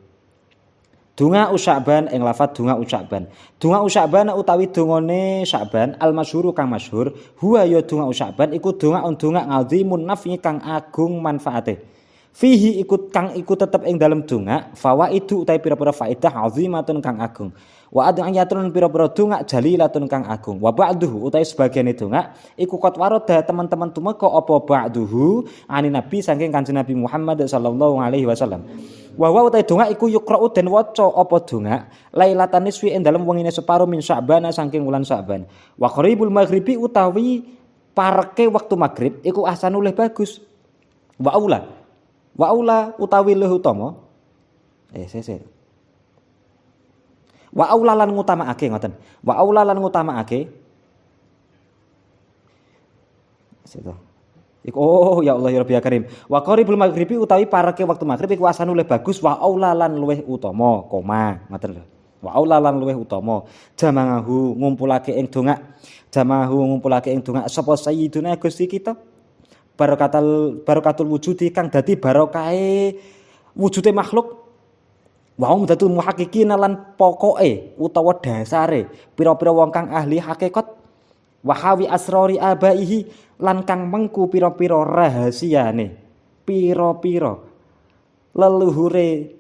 Donga Sya'ban ing lafadz donga Sya'ban. Donga Sya'ban utawi dongane Sya'ban al-masyhuru kang masyhur, huwa ya donga Sya'ban iku donga ngazimun nafi kang agung manfaate. Fihi ikut kang iku tetep ing dalem donga fawaidu utawi pira-pira faedah azimatun kang agung. Wa ad'iyatun pira-pira donga jalilatun kang agung. Wa ba'duhu utawi sebagiane donga iku qad warada teman-teman tumeka apa ba'duhu ani Nabi saking Kanjeng Nabi Muhammad sallallahu alaihi wasallam. Wa wa utawi donga iku yuqra'u den waca apa donga lailatan nisfi ing dalem wengine separo min Sya'ban saking wulan Sya'ban. Wa qaribul maghribi utawi pareke wektu maghrib iku ahsanul bagus. Wa aula utawi luwih utama. Wa aula lan ngutamaake ngoten. Wa aula lan ngutamaake. Iku ya Allah ya Rabbi ya Karim. Wa qaribul maghribi utawi pareke waktu maghrib iku asanu luwih bagus wa aula lan luwih utama, koma ngoten lho. Wa aula lan luwih utama. Jamahu ngumpulake ing donga. Jamahu ngumpulake ing donga sapa sayyiduna Gusti kita. Barakatul wujudi kang dadi barokahe wujude makhluk. Wa umdatul muhaqqiqin lan pokoke utawa dasare pira-pira wong kang ahli hakikat wa hawi asrori abaihi lan kang mengku pira-pira rahasiane pira-pira leluhure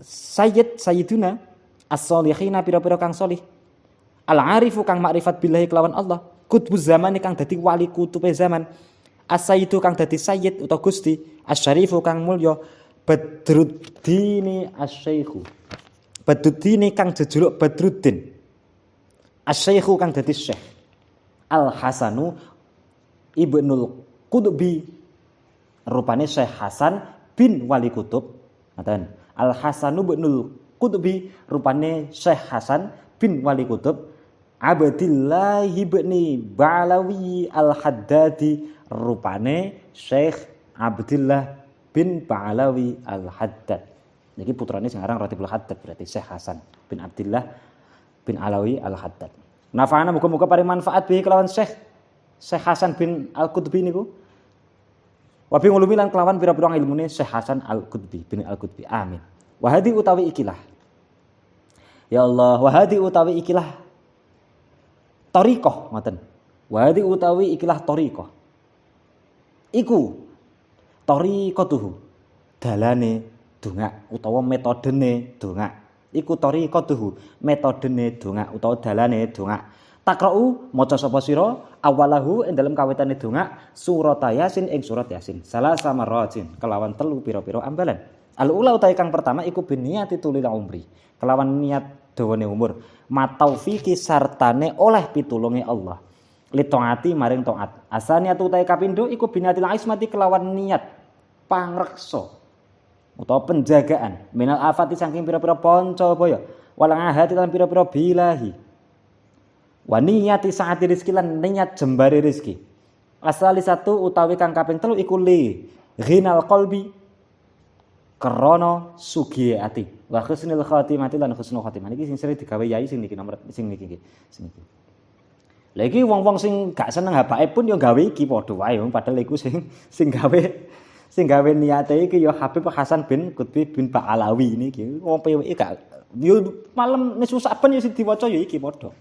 sayyiduna as-solihina pira-pira kang solih al-arifu kang makrifat billahi kelawan Allah kutbuz zaman kang dadi wali kutube zaman as-sayyidu kang dadi sayyid utawa gusti asy-syarifu kang mulya Badruddin Asy-Syaikhu. Badruddin kang jejuluk Badruddin. Asy-Syaikhu kang dadi Syekh. Al-Hasanu Ibnul Qutbi. Rupane Syekh Hasan bin Wali Kutub. Ngaten. Al-Hasanu Ibnul Qutbi rupane Syekh Hasan bin Wali Kutub. Abdillah ibni Ba'alawi Al-Haddadi rupane Syekh Abdillah bin Ba'alawi Al-Haddad. Niki putrane sing aran Ratibul Haddad berarti Syekh Hasan bin Abdillah bin Alawi Al-Haddad. Nafa'ana muga-muga paring manfaat bi kelawan Syekh Hasan bin Al-Qutbi niku. Wa bi ngulumi lan kelawan pira-pira ilmune Syekh Hasan Al-Qutbi bin Al-Qutbi. Amin. Wa hadi utawi ikilah. Ya Allah, wa hadi utawi ikilah thariqah ngoten. Wa hadi utawi ikilah thariqah. Iku thariqatuhu dalane donga utawa metodene donga iku thariqatuhu metodene donga utawa dalane donga takra'u maca sapa sira awalahu ing dalem kawitane donga surat yasin ing surat yasin salah samaratin kelawan telu pira-pira ambalan al-ula utawi kang pertama iku biniyati tulil umri kelawan niat dawane umur mataufiqi sartane oleh pitulunge Allah li taati maring taat asaniatu utawi kapindho iku binatil ismati kelawan niat pangreksa utawa penjagaan minal afati saking pira-pira panca baya walang ahati lan pira-pira bilahi wa niyati saati rezeki lan niat jembare rezeki asali satu utawi kang kaping telu iku li ghinal qalbi krana sugihe ati wa husnul khatimati lan husnul khatimah iki sing sering digawe yai sing niki nomor sing niki. Lah iki wong-wong sing gak seneng habake pun ya gawe iki padha wae padahal iku sing gawe niate iki ya Habib Hasan bin Qutbi bin Ba'alawi niki. Wong PWI gak yo malam nisu saben yo sing diwaca ya iki padha.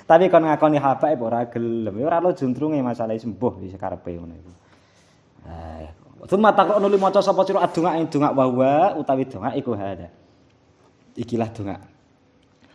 Tapi kon ngakoni habake ora gelem. Ora lo juntrunge masalah sembuh wis karepe ngono iku. Summa taqra'u li maca sapa sira adunga ing donga wa utawi donga iku hada. Ikilah donga.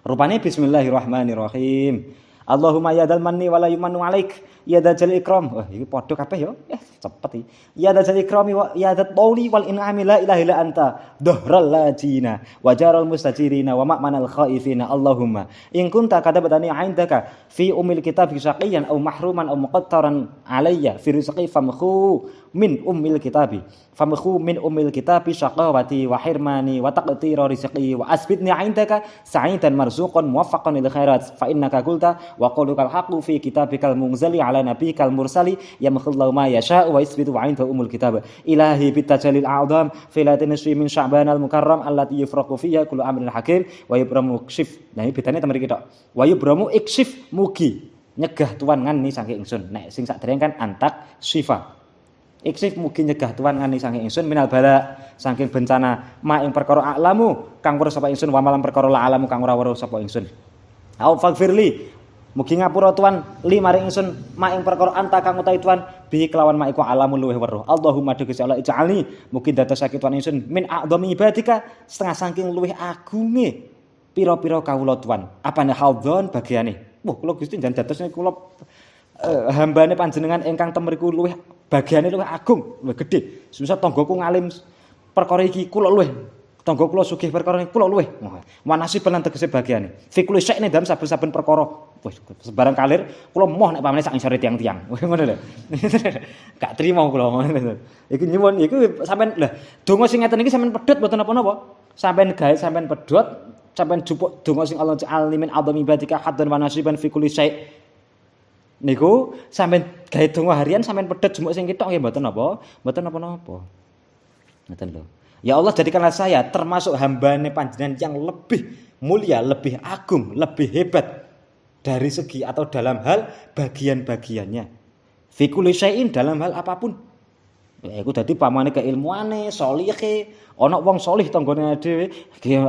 Rupane bismillahirrahmanirrahim. Allahumma ya dzal manni wala yumannu alaik ya dzal ikram. Wah iki padha kabeh yo. Cepet iki. Ya dzal ikrami wa ya dzal tauli wal in'ami la ilaha illa anta dhahral lajina wa jaral mustajirina wa ma'manal khaifina. Allahumma in kunta katabatani 'indaka fi umil kitab syaqiyan aw mahruman aw muqattaran alayya fi rizqi famkhu min ummil kitabi syaqawati wa hirmani wa taqtira rizqi wa asbitni 'indaka sa'idan marzuqan muwaffaqan lil khairat fa innaka qulta wa qawlukal haqqu fi kitabikal munzali ala nabiyikal mursali yamkhullahu ma yasha wa isbitu 'inda umul kitab ilahi bitajalil a'zam fi latin min sya'banal mukarram allati yufraqu fiha kullu amrin hakim wa yubramu ikshif. Nah iki bedane temen iki tok. Wa yubramu ikshif mugi nyegah tuan ngani saking ingsun. Nek sing sadurunge kan antak syifa. Iksif mugi nyegah tuan ngani saking ingsun minal bala saking bencana ma ing perkara alamu kang weruh sapa ingsun wa malam perkara la alamu kang ora weruh sapa ingsun. Au faghfirli mugi ngapura tuan li maring ingsun ma ing perkara anta kang utawi tuan bi kelawan ma iku alamu luweh weruh. Allahumma Gusti Allah ij'alni mugi dadosake tuan ingsun min a'dhami ibadika setengah saking luweh agunge pira-pira kawula tuan. Apane hadzon bagiane. Wah kula Gusti jan dadosne kula hambane panjenengan ingkang temriku luweh bagiane luwih agung, luwih gedhe. Susah tanggaku ngalim perkara iki kula luwih. Tangga kula sugih perkara iki kula luwih. Wanasi pelan tegese bagiane. Fi kulli syai'in dalam saben-saben perkara. Wis sebarang kalir kula moh nek pamane sak isore tiang-tiang. Ngono lho. Gak trimo kula ngono. Iku nyuwun iku sampean lha donga sing ngeten iki sampean pedhot mboten napa-napa. Sampean gawe sampean pedhot, sampean jupuk donga sing Allah alimin adzami ibadika haddan wa nasiban fi kulli syai'. Niku sampean gawe donga harian sampean pedhot jumuk sing ketok nggih mboten napa? Mboten napa-napa. Ngoten lho. Ya Allah jadikanlah saya termasuk hambane panjenengan yang lebih mulia, lebih agung, lebih hebat dari segi atau dalam hal bagian-bagiannya. Fi kulli syai'in dalam hal apapun. Ya iku dadi pamane keilmuane, sholihe, ana wong sholih tanggane dhewe,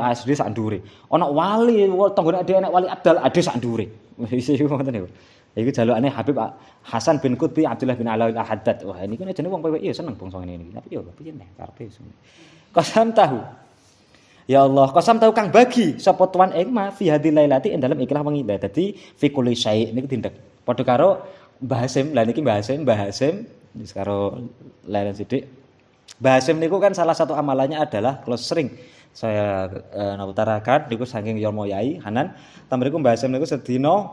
asli sak ndure. Ana wali tanggane dhewe nek wali abdal ade sak ndure. Wis iku ngoten niku. Iku jalukane Habib Hasan bin Qutbi Abdullah bin Alawil Al-Haddad. Wah niku jenenge wong PWI seneng bangsa ngene iki. Tapi yo piye neh karepe sing. Qasam tahu. Ya Allah, qasam tahu kang bagi sapa tuan ing ma fi hadil lailati ing dalem ikilah wengi. Dadi fi kulli syai' niku tindak. Padha karo Mbah Hasim. Lah niki Mbah Hasim wis karo leren sithik. Mbah Hasim niku kan salah satu amalannya adalah kalau sering saya utarakan niku saking Yomo Yai Hanan, tamriku Mbah Hasim niku sedina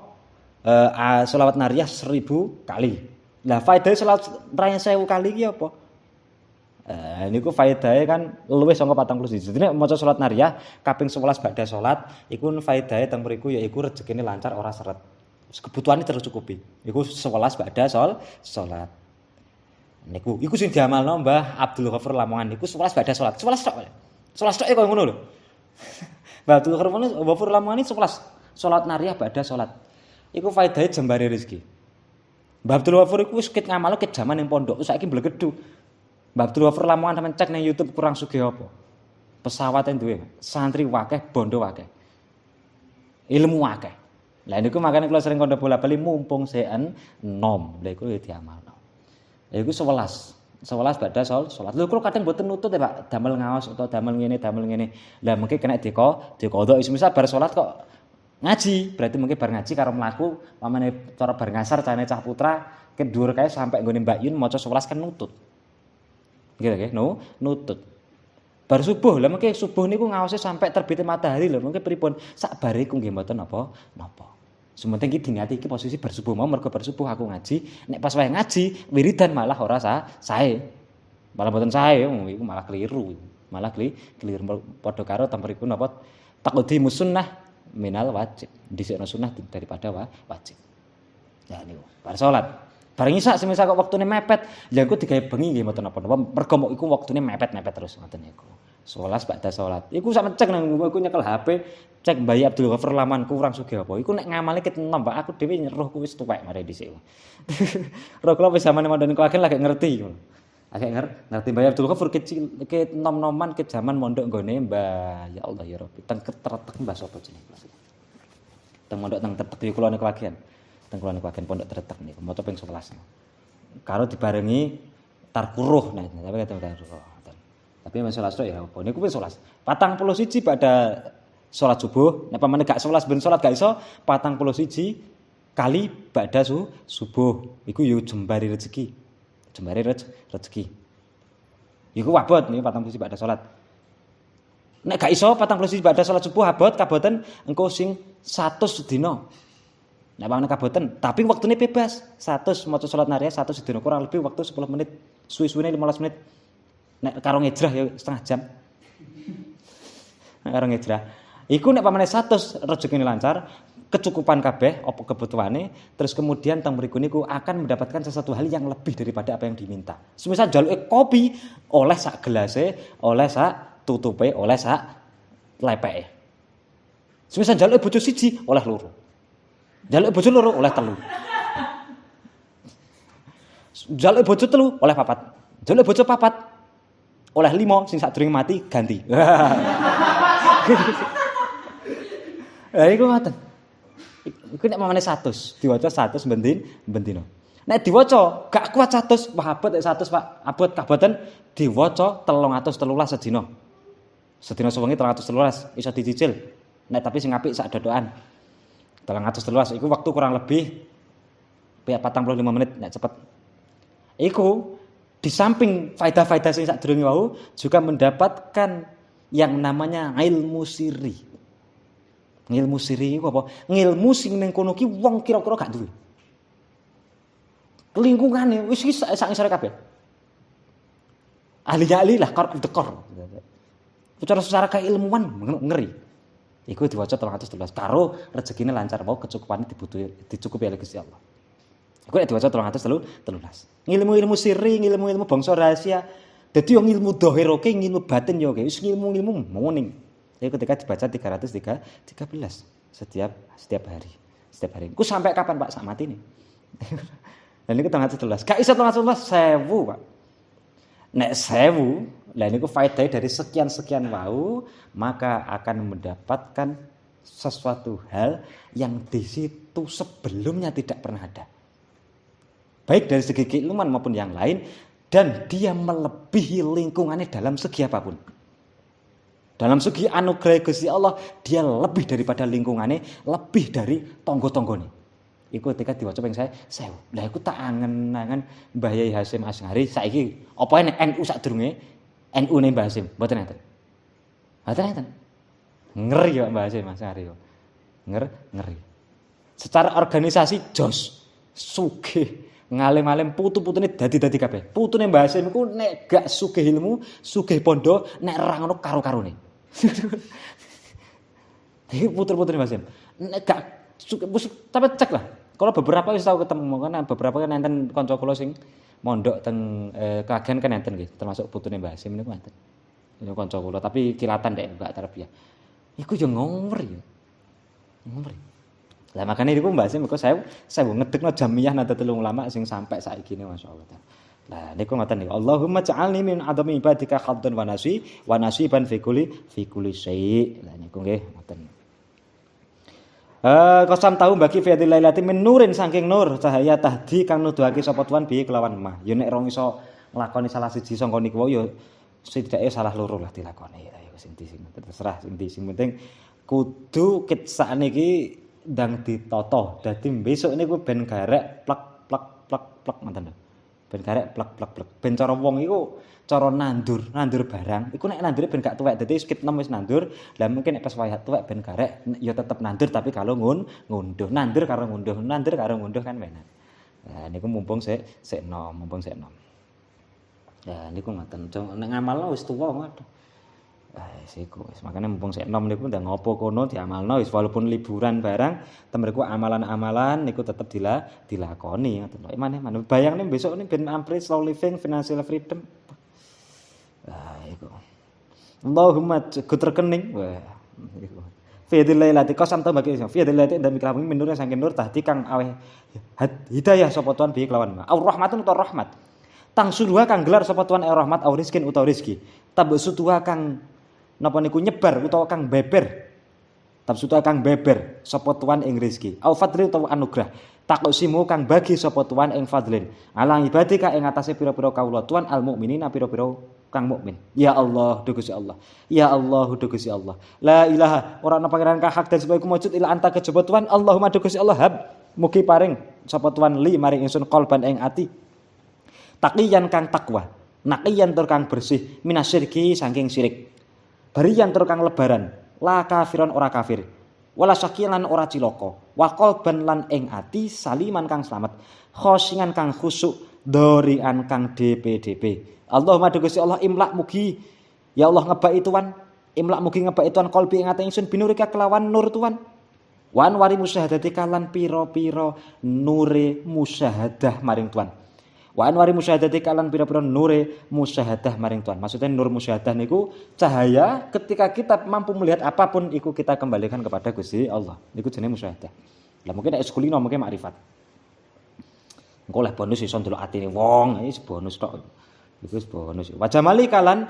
selawat nariyah 1000 kali. Lah faedahe selawat nariyah 1000 kali iki apa? Niku faedahe kan luwih saka 41. Dadi nek maca salat nariyah kaping 11 badha salat, iku faedahe teng mriku yaiku rezekine lancar ora seret. Kebutuhane tercukupi. Iku 11 badha salat. Niku iku sing diamalno Mbah Abdul Ghafur Lamongan niku 11 badha salat. 11 tok. 11 tok koyo ngono lho. Mbah Abdul Ghafur Lamongan 11 salat nariyah badha salat. Iku faedahe jembare rezeki. Mbah Abdul Ghafur iku wis ket ngamal ket jaman ning pondok, saiki mblegedhu. Mbah Abdul Ghafur Lamongan sampeyan cek ning YouTube kurang sugih apa. Pesawate duwe, santri wakeh, bondo wakeh. Ilmu wakeh. Lah niku makane kula sering kandha bola-bali mumpung seen nom. Lah iku diamalno. Lah iku 11 badha salat. Lho kula kadang mboten nutut ya Pak, damel ngaos utawa damel ngene. Lah mengke kena dikodok misal bar salat kok ngaji, berarti mungkin bar ngaji karo mlaku pamane cara bar ngasar cane cah putra ke dhuwur kae sampai nggone Mbak Yun maca 11 kan nutut. Nggih nutut. Bar subuh, lah mungkin subuh niku ngaose sampai terbite matahari lho, mungkin pripun sak bare iku nggih mboten napa. Sementing iki diniati iki posisi bar subuh mau mergo bar subuh aku ngaji, nek pas wae ngaji wiridan malah ora sae. Malah mboten sae, iku malah keliru. Malah keliru padha karo temriku napa taqdimus sunnah minal wajib. Dhisikno sunnah daripada wajib. Ya niku. Bar salat. Bareng isak semisal kok wektune mepet, ya engko digawe bengi nggih mboten napa-napa. Mergo iku wektune mepet-mepet terus ngoten niku. 11 ba'da salat. Iku sak cek nang iku nyekel HP, cek Bayi Abdul Ghafur lamanku kurang sugih apa. Iku nek ngamale ket enom, Pak. Aku dhewe nyeruh ku wis tuwek mare dhisik. Roh kula wis zamane mondok niku lagi ngerti ngono. Agak ngerti Bayi Abdul Ghafur kecil ke nom-noman ke zaman mondok nggone Mbah ya Allah ya Rabbi. Teng Tretek Mbah sapa jenenge. Teng mondok teng Tretek kula niku bagian. Teng kula niku bagian pondok Tretek niku maca ping 11. Karo dibarengi tarkuruh nah tapi kata tarkuruh. Tapi masalah salat ya apa niku wis 11. 41 pada salat subuh, nek pamane gak 11 ben salat gak iso 41 kali ba'da subuh. Iku yo jembari rezeki. Jembari rezeki. Iku abot niku 41 ba'da salat. Nek gak iso 41 ba'da salat subuh abot kaboten engko sing 100 sedina. Nek pamane kaboten, tapi waktune bebas. 100 maca salat nariya 100 sedina kurang lebih waktu 10 menit. Suwi-suwine 15 menit. Nek karo ngejrah ya setengah jam. Nek karo ngejrah. Iku nek pamane 100 rezekine lancar, kecukupan kabeh apa kebutuhane, terus kemudian teng mriku niku akan mendapatkan sesuatu hal yang lebih daripada apa yang diminta. Semisal jaluke kopi, oleh sak gelase, oleh sak tutupe, oleh sak lepeke. Semisal jaluke bojo siji, oleh loro. Jaluke bojo loro, oleh telu. Jaluke bojo telu, oleh papat. Jaluke bojo papat, oleh 5 sing sadurunge mati ganti. Lah iku ngoten. Iku nek mamane 100, diwaca 100 bendino. Nek diwaca gak kuat 100, wah abot 100 Pak. Abot kaboten diwaca 313 sedina. Sedina sewengi 313 iso dicicil. Nek tapi sing apik sak dodokan. 313 iku waktu kurang lebih 45 menit nek cepet. Iku di samping faedah-faedah sing sadurunge wau juga mendapatkan yang namanya ilmu sirri. Ilmu sirri iku apa? Ngilmu sing ning kono ki wong kira-kira gak duwe. Lingkungane wis sak ngisore kabeh. Ahli lah core of the core. Secara keilmuan ngeri. Iku diwaca 313 karo rezekine lancar wae kecukupane dicukupi oleh Gusti Allah. Iku nek diwaca 313. Ilmu sirri, ilmu bangsa rahasia. Dadi yo ilmu dhahir oke, ilmu batin yo oke. Wis ilmu muning. Jadi ketika dibaca 313 setiap hari. Setiap hari. Ku sampai kapan Pak sak mati nih? Dan niku 313. Gak iso 313 1000, Pak. Nek 1000, lah niku faedah dari sekian-sekian wau, maka akan mendapatkan sesuatu hal yang di situ sebelumnya tidak pernah ada. Baik dari segi keilmuan maupun yang lain, dan dia melebihi lingkungannya dalam segi apapun. Dalam segi anugerah Gusti Allah, dia lebih daripada lingkungannya, lebih dari tonggo-tonggone. Iku ketika diwaca ping 1000. Lah iku tak angen-angen Mbah Yai Hasyim Asy'ari saiki apa nek NU sadurunge NU ne Mbah Hasyim, mboten enten. Mboten enten. Ngeri ya Mbah Hasyim Asy'ari yo. Ngeri. Secara organisasi jos, sugih. Ngalim-alim putu-putune dadi kabeh. Putune Mbah Hasyim iku nek gak sugih ilmu, sugih pondo, nek ora ngono karo-karone. Iki puter-putune Mbah Hasyim. Nek gak tapi cek lah. Kalau beberapa wis tau ketemu kan beberapa kan enten kanca kula sing mondok teng Kagen kan enten nggih, termasuk putune Mbah Hasyim niku enten. Niku kanca kula tapi kilatan dek gak tarbiyah. Iku yo ngomri. Ngomri. Lah makane niku Mbah Hasyim kok saya ngedekno Jamiyah Nahdlatul Ulama sing sampai saiki ne masyaallah. Lah niku ngoten niku. Allahumma ja'alni min adami ibadika khaddan wa nasiban fi kulli syai'. Lah niku nggih ngoten. Kosam tahu bagi fi'atil lailati min nurin saking nur cahaya tahdi kang nuduhake sapa tuan bi kelawan mah. Ya nek rong iso nglakoni salah siji sangka niku ya setidake salah loro lah dilakoni. Ayo sing terserah sing penting kudu sakne iki ndang ditata. Dadi besok niku ben garek plek ngoten lho. Ben garek plek. Ben cara wong iku cara nandur barang iku nek nandure ben gak tuwek. Dadi skip 6 wis nandur. Lah mungkin nek pas wayah tuwek ben garek ya tetep nandur tapi kalau ngunduh. Nandur karo ngunduh kan bener. Nah niku mumpung sik nom. Lah niku ngoten. Nek ngamalno wis tuwa ngono. Siku wis makane mumpung sik enom niku ndang ngopo kono diamalno wis walaupun liburan barang temriku amalan-amalan niku tetep dilakoni ngoten lho. Maneh bayangne besok ini ben ampre slow living financial freedom. Iku. Allahumma guter kening. Wah. Fi hadhil lailati qasam ta bagi fi hadhil lailati dan miklah min nur saking nur tahti kang aweh hidayah sapa tuan bi kelawan ma. Au rahmatun utawa rahmat. Tang suruha kang gelar sapa tuan rahmat au rizkin utawa rezeki. Tabsutuha kang napa niku nyebar utawa kang beber. Tabsutuha kang beber sapa tuan ing rezeki. Au fadli utawa anugrah. Takusimu kang bagi sapa tuan ing fadlin. Alang ibadika ing atase pira-pira kawula tuan al mukminina pira-pira kang mukmin. Ya Allah, duh Gusti Allah. Ya Allah, duh Gusti Allah. La ilaha ora ana pangeran kang hak dan sebab iku mujud ila anta kejaba tuan. Allahumma duh Gusti Allah hab mugi paring sapa tuan li maring ingsun qalban ing ati. Taqiyan kang takwa, naqiyan tur kang bersih minasyirki saking syirik. Bariyan tur kang lebaran, la kafiron ora kafir. Wala syakilan ora cilaka. Wa qalban lan ing ati saliman kang slamet. Khosingan kang khusuk, dorian kang DP. Allahumma Gusti Allah imlak mugi ya Allah ngebaki tuan. Imlak mugi ngebaki tuan qalbi ing ati ingsun binurika kelawan nur tuan. Wan wari musyahadatika lan pira-pira nure musyahadah maring tuan. Wa anwari musyahadatika lan pira-pira nure musyahadah maring tuan. Maksudnya nur musyahadah niku cahaya ketika kita mampu melihat apapun iku kita kembalikan kepada Gusti Allah. Niku jenenge musyahadah. Lah mungkin nek sekulino mungkin makrifat. Engko leh bonus iso ndelok atine wong, iki bonus tok. Iku bonus. Wa jamali kalan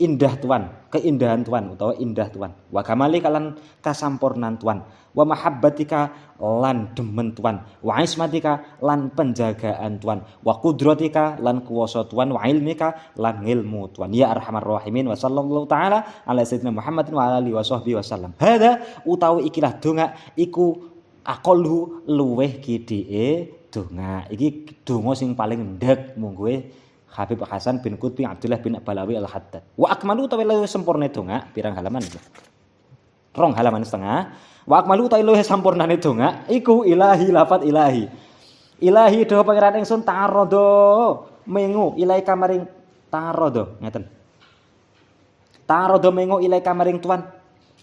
indah tuan, keindahan tuan utawa indah tuan. Wa kamali kalan kasampurnan tuan. Wa mahabbatika lan demen tuan, wa ismatika lan penjagaan tuan, wa qudratika lan kuwasa tuan, wa ilmika lan ilmu tuan. Ya arhamar rahimin wa sallallahu taala ala sayyidina Muhammadin wa ala alihi washabbihi wasallam. Hada utawi ikilah donga iku aqalhu luweh kidike donga. Iki donga sing paling ndek mungguhe Habib Hasan bin Qutbi Abdullah bin Balawi Al-Haddad. Wa akmalu utawi luwih sempurna donga pirang halaman iki? 2 halaman setengah. Wa akmalu utawi luwih sampurnane donga iku ilahi lafat ilahi. Ilahi do pangeran ingsun tarodo mengu ilaika maring tarodo ngeten. Tarodo mengu ilaika maring tuan.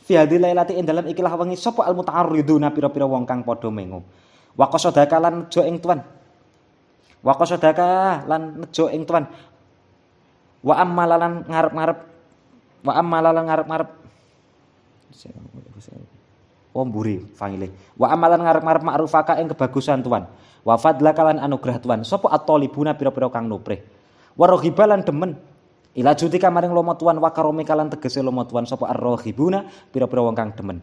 Fi hadhil lailati ing dalem ikilah wengi sapa al muta'arriduna pira-pira wong kang padha mengu. Wa qasadaka lan nejo ing tuan. Wa qasadaka lan nejo ing tuan. Wa ammalan ngarep-ngarep. Wa ammalan ngarep-ngarep. Mburi fangile. Wa amalan ngarep-ngarep ma'rufaka ing kebagusan tuan. Wa fadlaka lan anugerah tuan. Sapa at-talibuna pira-pira kang nuprih. Wa raghibalan demen. Ila jutika maring lomo tuan wa karomika lan tegese lomo tuan sapa ar-raghibuna pira-pira wong kang demen.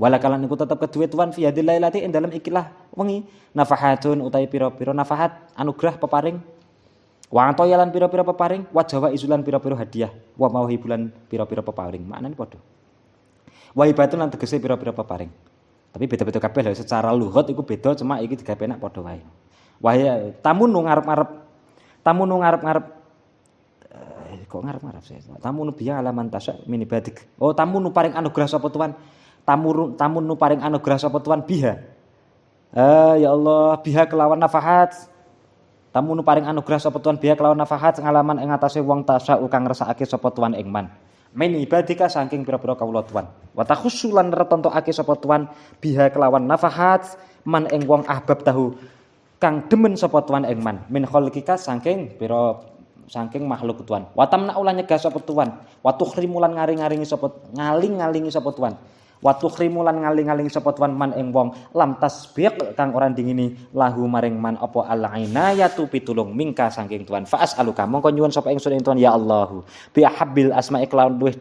Wala kalan iku tetep keduwe tuan fi hadil lailati ing dalem ikilah wengi nafahatun utawi pira-pira nafahat anugerah peparing. Wa antoyalan pira-pira peparing, wa jawa isulan pira-pira hadiah, wa mauhibulan pira-pira peparing. Maknane padha. Wahibatun lan tegese pira-pira peparing. Tapi beda-beda kabeh lho secara lughat iku beda cuma iki digawe enak padha wae. Wahya tamu nu ngarep-ngarep. Tamu nu ngarep-ngarep kok ngarep-ngarep sih. Tamu nu biya alaman tasya min ibadik. Oh, tamu nu paring anugerah sapa tuan. Tamu nu paring anugerah sapa tuan biha. Ya Allah, biha kelawan nafahat. Tamu nu paring anugerah sapa tuan biha kelawan nafahat ngalaman ing atase wong tasya kang ngersakake sapa tuan ing man. Min ibadika saking pira-pira kawula tuan. Wa takhusulan retentokake sapa tuan biha kelawan nafahat man ing wong ahbab tahu kang demen sapa tuan ing man. Min khalqika saking pira saking makhluk tuan. Wa tamna ulah nyegah sapa tuan. Wa tukhrimulan ngaring-ngaringi sapa ngaling-ngalingi sapa tuan. Wa tukhrimulan ngaling-ngalingi sapa tuan man ing wong lam tasbiq kang ora dingini lahu maring man apa al-inayatu pitulung mingka saking tuan. Fa as'aluka mongko nyuwun sapa ingsun ing tuan ya Allah bi habbil asma'i kelawan luweh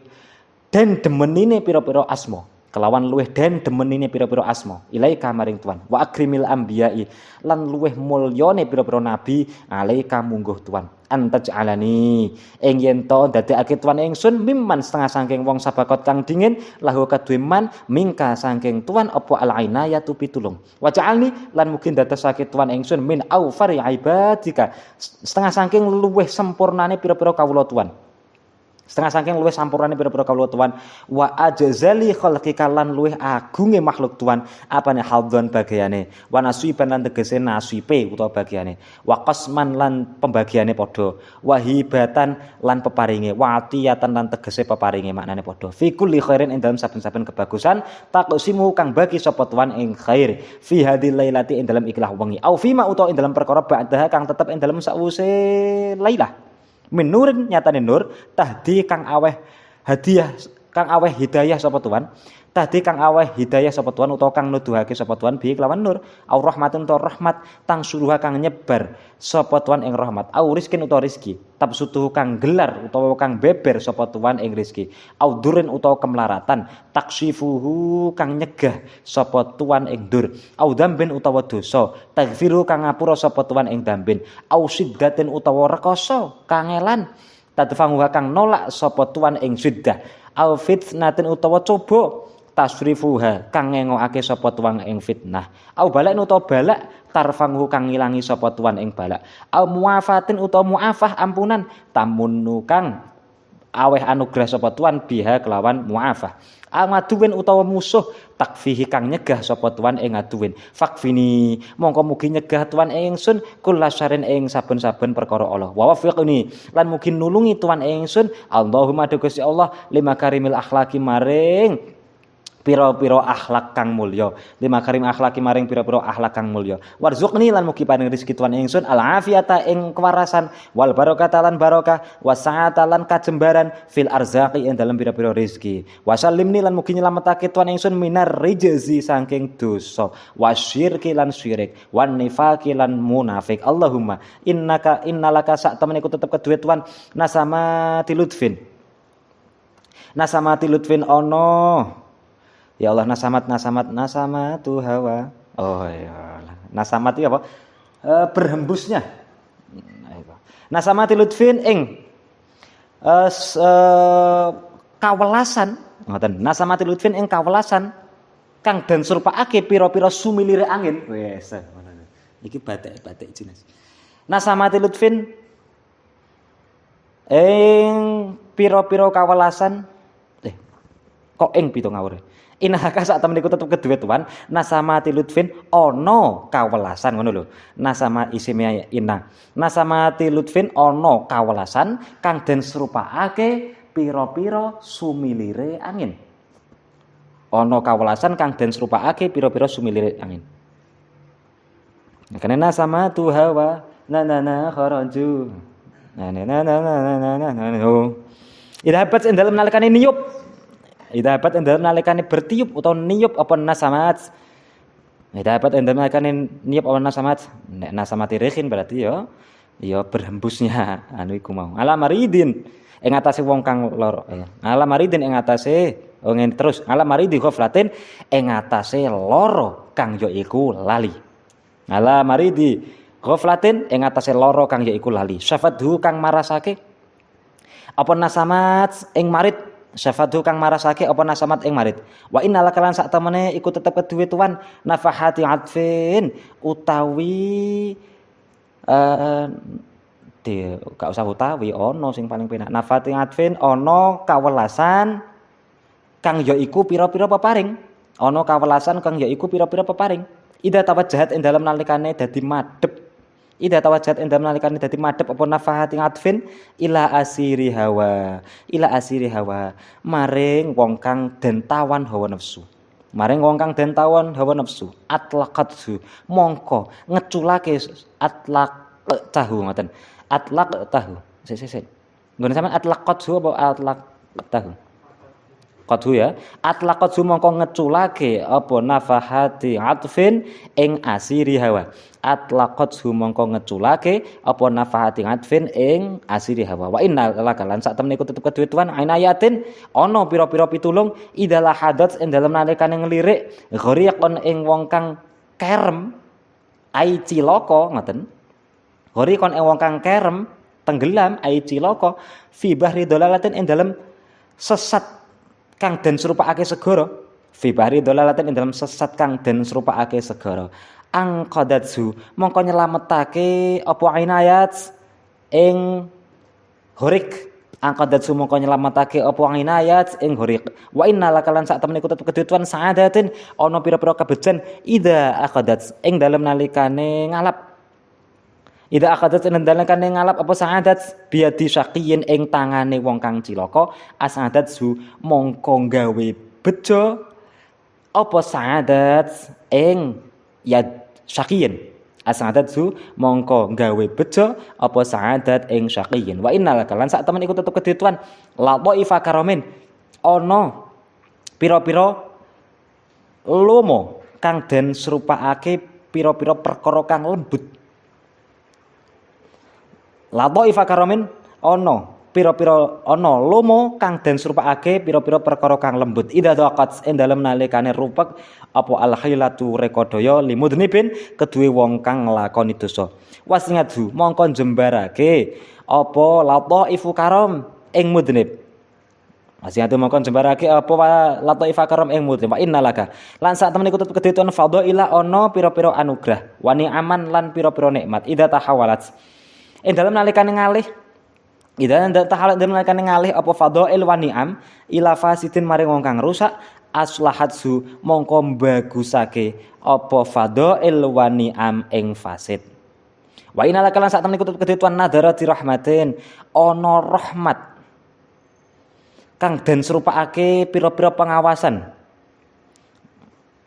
den demenine pira-pira asma kelawan luweh den demenine pira-pira asma ilaika maring tuan wa akrimil anbiya'i lan luweh mulyane pira-pira nabi alaika mungguh tuan antaj'alani ing yen to dadekake tuan ingsun mimman setengah saking wong sabakot kang dingin lahu kaduwe man mingka saking tuan apa al-inayatu pitulung wa ja'alni lan mungkin dadosake tuan ingsun min aufari ibadika setengah saking luweh sempurnane pira-pira kawula tuan setengah saking luwih sampurnane pira-pira kawula tuan wa ajzali khalqika lan luwih agunge makhluk tuan apane hadzon bagiane wa nasiban lan tegese nasibe utawa bagiane wa qasman lan pembagiane padha wa hibatan lan peparinge wa atiyatan lan tegese peparinge maknane padha fi kulli khairin ing dalam saben-saben kebagusan taqsimu kang bagi sapa tuan ing khair fi hadil lailati ing dalam ikhlas wengi au fi ma utawa ing dalam perkara ba'daha kang tetep ing dalam sawuse lailah min nurin nyatane nur tahdi kang aweh hadiah kang aweh hidayah sapa tuan tadi kang aweh hidayah sapa tuan utawa kang nuduhake sapa tuan bi kelawan nur au rahmatun ta rahmat tang suruha kang nyebar sapa tuan ing rahmat au rizkin utawa rizki tabsutuh kang gelar utawa kang beber sapa tuan ing rizki au durin utawa kemlaratan taksifuhu kang nyegah sapa tuan ing dur au dambin utawa dosa taghfiru kang ngapura sapa tuan ing dambin au siddatin utawa rekoso kangelan tadfanguha kang nolak sapa tuan ing siddah au fitnatin utawa coba tasrifuha kang ngengokake sapa tuan ing fitnah au balak utawa balak tarfangu kang ngilangi sapa tuan ing balak au muafatin utawa muafah ampunan tamunnu kang aweh anugrah sapa tuan biha kelawan muafah amaduwin utawa musuh takfihi kang nyegah sapa tuan ing aduwin fakfini mongko mugi nyegah tuan ingsun kullasarin ing saben-saben perkara Allah wa wafiqni lan mugi nulungi tuan ingsun Allahumma Gusti Allah lima karimil akhlaki maring pira-pira akhlak kang mulya lima karim akhlaki maring pira-pira akhlak kang mulya warzuqni lan mugi paring rezeki tuan ingsun al afiyata ing kewarasan wal barokata lan barokah wasa'ata lan kajembaran fil arzaqi ing dalem pira-pira rezeki wasallimni lan mugi nyelametake tuan ingsun minar rijzi saking dosa wasyirki lan syirik wan nifaqi lan munafik Allahumma innalaka sak temen iku tetep keduwe tuan nasamati lutfin ono ya Allah nasamatu hawa. Oh ya. Nasamat itu apa? Berhembusnya. Nasamati lutfin ing kawelasan, ngoten. Nasamati lutfin ing kawelasan kang den surpaake pira-pira sumilire angin. Wes. Iki batik jenis. Nasamati lutfin ing pira-pira kawelasan kok ing pitu ngawur. Inaka sak temen iku tetep kedue tuan nasamati lutfin ono kawelasan ngono lho nasama isimnya inna nasamati lutfin ono kawelasan kang den serupakake pira-pira sumilire angin ono kawelasan kang den serupakake pira-pira sumilire angin karena nasama tu hawa na kharaju na idapat ing dalem nalikane niyup idapat endal nalikane bertiup utawa niup apa nasamat. Idapat endal nalikane niup apa nasamat. Nek nasamati rehin berarti ya berhembusnya anu iku mau. Alamaridin ing atase wong kang lara. Alamaridin ing atase ngene terus alamaridi ghaflatin ing atase lara kang ya iku lali. Alamaridi ghaflatin ing atase lara kang ya iku lali. Syafadhu kang marasake apa nasamat ing marid syafadhu kang marasake apa nasamat ing marid wa innal kalan sak temene iku tetep keduwe tuan nafahati atfin utawi gak usah utawi ono sing paling penak nafahati atfin ono kawelasan kang ya iku pira-pira peparing ono kawelasan kang ya iku pira-pira peparing ida tawajjahat ing dalem nalikane dadi madhep ida tawajjahat ing dalem nalikane dadi madhep apa nafahati atfin ila asiri hawa maring wong kang den tawan hawa nafsu atlaqathu mongko ngeculake atlaq tahu ngoten atlaq tahu sik nggone sampean atlaqathu apa atlaq tahu qadhu ya atlaqathu mongko ngeculake apa nafahati atfin ing asiri hawa atlaqathu mongko ngeculake apa nafahati atfin ing asiri hawa wa innal lakalan sak temene iku tetep keduwe tuan inayatin ana pira-pira pitulung idala hadat ing dalem nalikane ngelirik ghariqon ing wong kang kerem ai cilaka ngoten ghariqon ing wong kang kerem tenggelam ai cilaka fi bahri dolalatin ing dalem sesat kang den serupakake segara fi bahri dolalatin ing dalem sesat kang den serupakake segara angqadatsu mongko nyelametake apa inayat ing gharik angqadatsu mongko nyelametake apa inayat ing gharik wa innal lakalan sak temene iku tetep kedutuan saadatin ana pira-pira kebejan ida aqadat ing dalem nalikane ngalap ida aqadat ing dalem nalikane ngalap apa saadat biadi syaqiyin ing tangane wong kang cilaka asadatsu mongko gawe bejo apa saadat ing ya syaqiyin As-sa'adatu mongko gawe bejo apa sa'adat ing syaqiyin. Wa innal kalan sak temen iku tetep kedetuan la dhaifa karamin ana pira-pira lomo kang den serupakake pira-pira perkara kang lembut. La dhaifa karamin ana pira-pira ana lomo kang den serupakake pira-pira perkara kang lembut. Idza daqat ing dalem nalikane rupek apa al-khilatu rekodaya limudnibin keduwe wong kang nglakoni dosa. Wasingadu mongko jembarake apa lataifu karam ing mudnib. Wasingadu mongko jembarake apa lataifu karam ing mudnib. Wa innalaka lan sak temen iku kedetuan fadhaila ana pira-pira anugrah, wa ni'aman lan pira-pira nikmat. Idza tahawalat ing dalem nalikane ngalih Idan tahalat dan nalikane ngalih apa fadhail wa ni'am ila fasidin maring wong kang rusak aslahatsu mongko bagusake apa fadhail wa ni'am ing fasid. Wa inna lakalan sak temen iku kedetuan nadarati rahmatin ana rahmat kang den serupakake pira-pira pengawasan.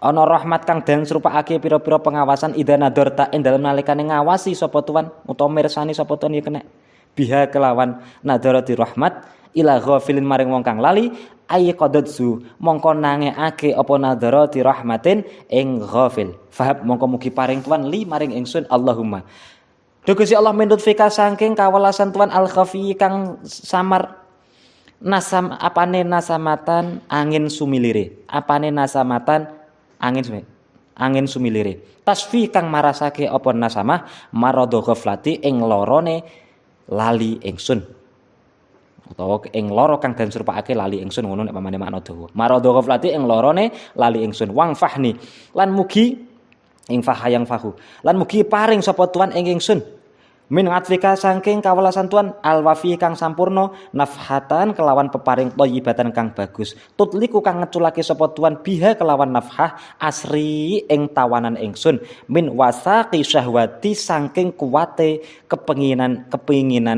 Ana rahmat kang den serupakake pira-pira pengawasan ida nadarta ing dalem nalikane ngawasi sapa tuan utawa mirsani sapa tuan ya kena biha kelawan nadarati rahmat ila ghafilin maring wong kang lali ay qadatsu mongko nangekake apa nadarati rahmatin ing ghafil fahab mongko mugi paring tuan li maring ingsun Allahumma do Gusti Allah mendut fika saking kawelasan tuan al khafi kang samar nasam apane nasamatan angin sumilire apane nasamatan angin sumilire tasfi kang marasake apa nasamah maradha ghaflati ing lorone lali ingsun utawa ing lara kang den serupakake lali ingsun ngono nek pamane makna dawa maradha ghaflati ing larane lali ingsun wang fahni lan mugi ing fahayang fahu lan mugi paring sapa tuan ing ingsun min ngatfika saking kawelasan tuan alwafi kang sampurno nafhatan kelawan peparing thayyibatan kang bagus tutliku kang ngeculake sapa tuan biha kelawan nafhah asri ing tawanan ingsun min wasaqi syahwati saking kuwate kepinginan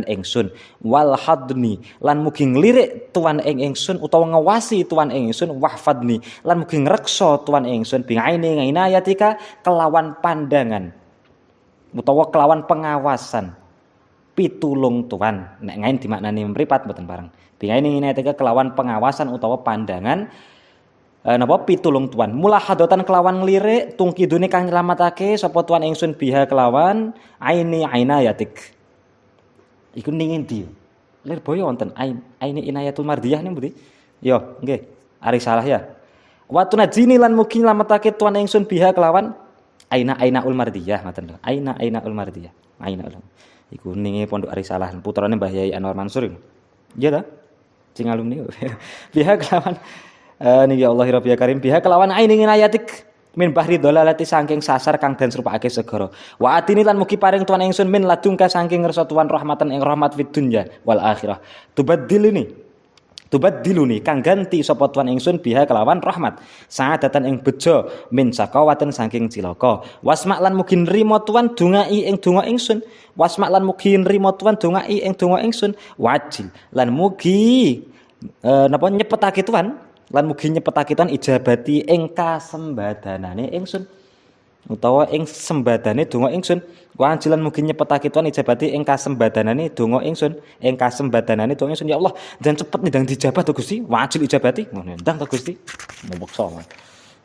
ingsun wal hadni lan mugi nglirik tuan ing ingsun utawa ngewasi tuan ing ingsun wahfadni lan mugi ngreksa tuan ing ingsun bingaine ngainayatika kelawan pandangan utawa kelawan pengawasan pitulung tuan nek ngain dimaknani mripat mboten bareng bingaine ngainayatika kelawan pengawasan utawa pandangan napa pitulung tuan mulahadatan kelawan nglirik tungkidune kang nyelametake sapa tuan ingsun biha kelawan ainayatik iku ning endi Lirboyo wonten aini inayatul mardiyah niku mboten yo nggih ari salah ya wa tunajini lan mugi nyelametake tuan ingsun biha kelawan aina ul mardiyah ngoten lho aina ul mardiyah aina iku ning pondok Arisalah putrane Mbah Yai Anwar Mansur iya ta sing alumni biha kelawan niki Allahi Rabbil Karim biha kelawan aini inayatik min bahri dolalati saking sasar kang den serupakake segara wa atini lan mugi paring tuan ingsun min ladungka saking ngersa tuan rahmatan ing rahmat fid dunya wal akhirah tubaddiluni kang ganti sapa tuan ingsun biha kelawan rahmat saadatan ing bejo min sakawaten saking cilaka wasma lan mugi nrimo tuan dongai ing donga ingsun wasma lan mugi nrimo tuan dongai ing donga ingsun wajil lan mugi napa nyepetake tuan lan mugi nyepetake tuan ijabati ing kasembadanane ingsun utawa ing sembadane donga ingsun wajilan mugi nyepetake tuan ijabati ing kasembadanane donga ingsun ing kasembadanane donga ingsun ya Allah dan cepet ndang dijabah to Gusti wajil ijabati ngono ndang to Gusti moksa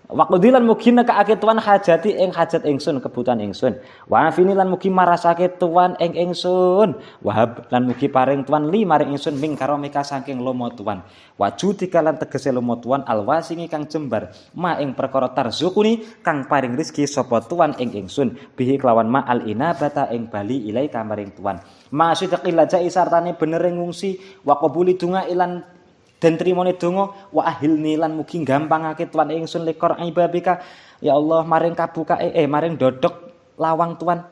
Waqdi lan mugi nekake tuan hajati ing hajat ingsun kebutuhan ingsun. Wa afini lan mugi marasake tuan ing ingsun. Wahab lan mugi paring tuan li maring ingsun ming karomika saking lomo tuan. Wajudika lan tegese lomo tuan alwasingi kang jembar ma ing perkara tarzukuni kang paring rezeki sapa tuan ing ingsun bihi kelawan ma al inabata ing bali ilai kamaring tuan. Ma sidqil lajai sartane benere ngungsi wa qabuli donga ilan dan trimone donga wa ahilni lan mugi gampangake tuan ingsun lekor ibabika ya Allah maring kabukae maring dodok lawang tuan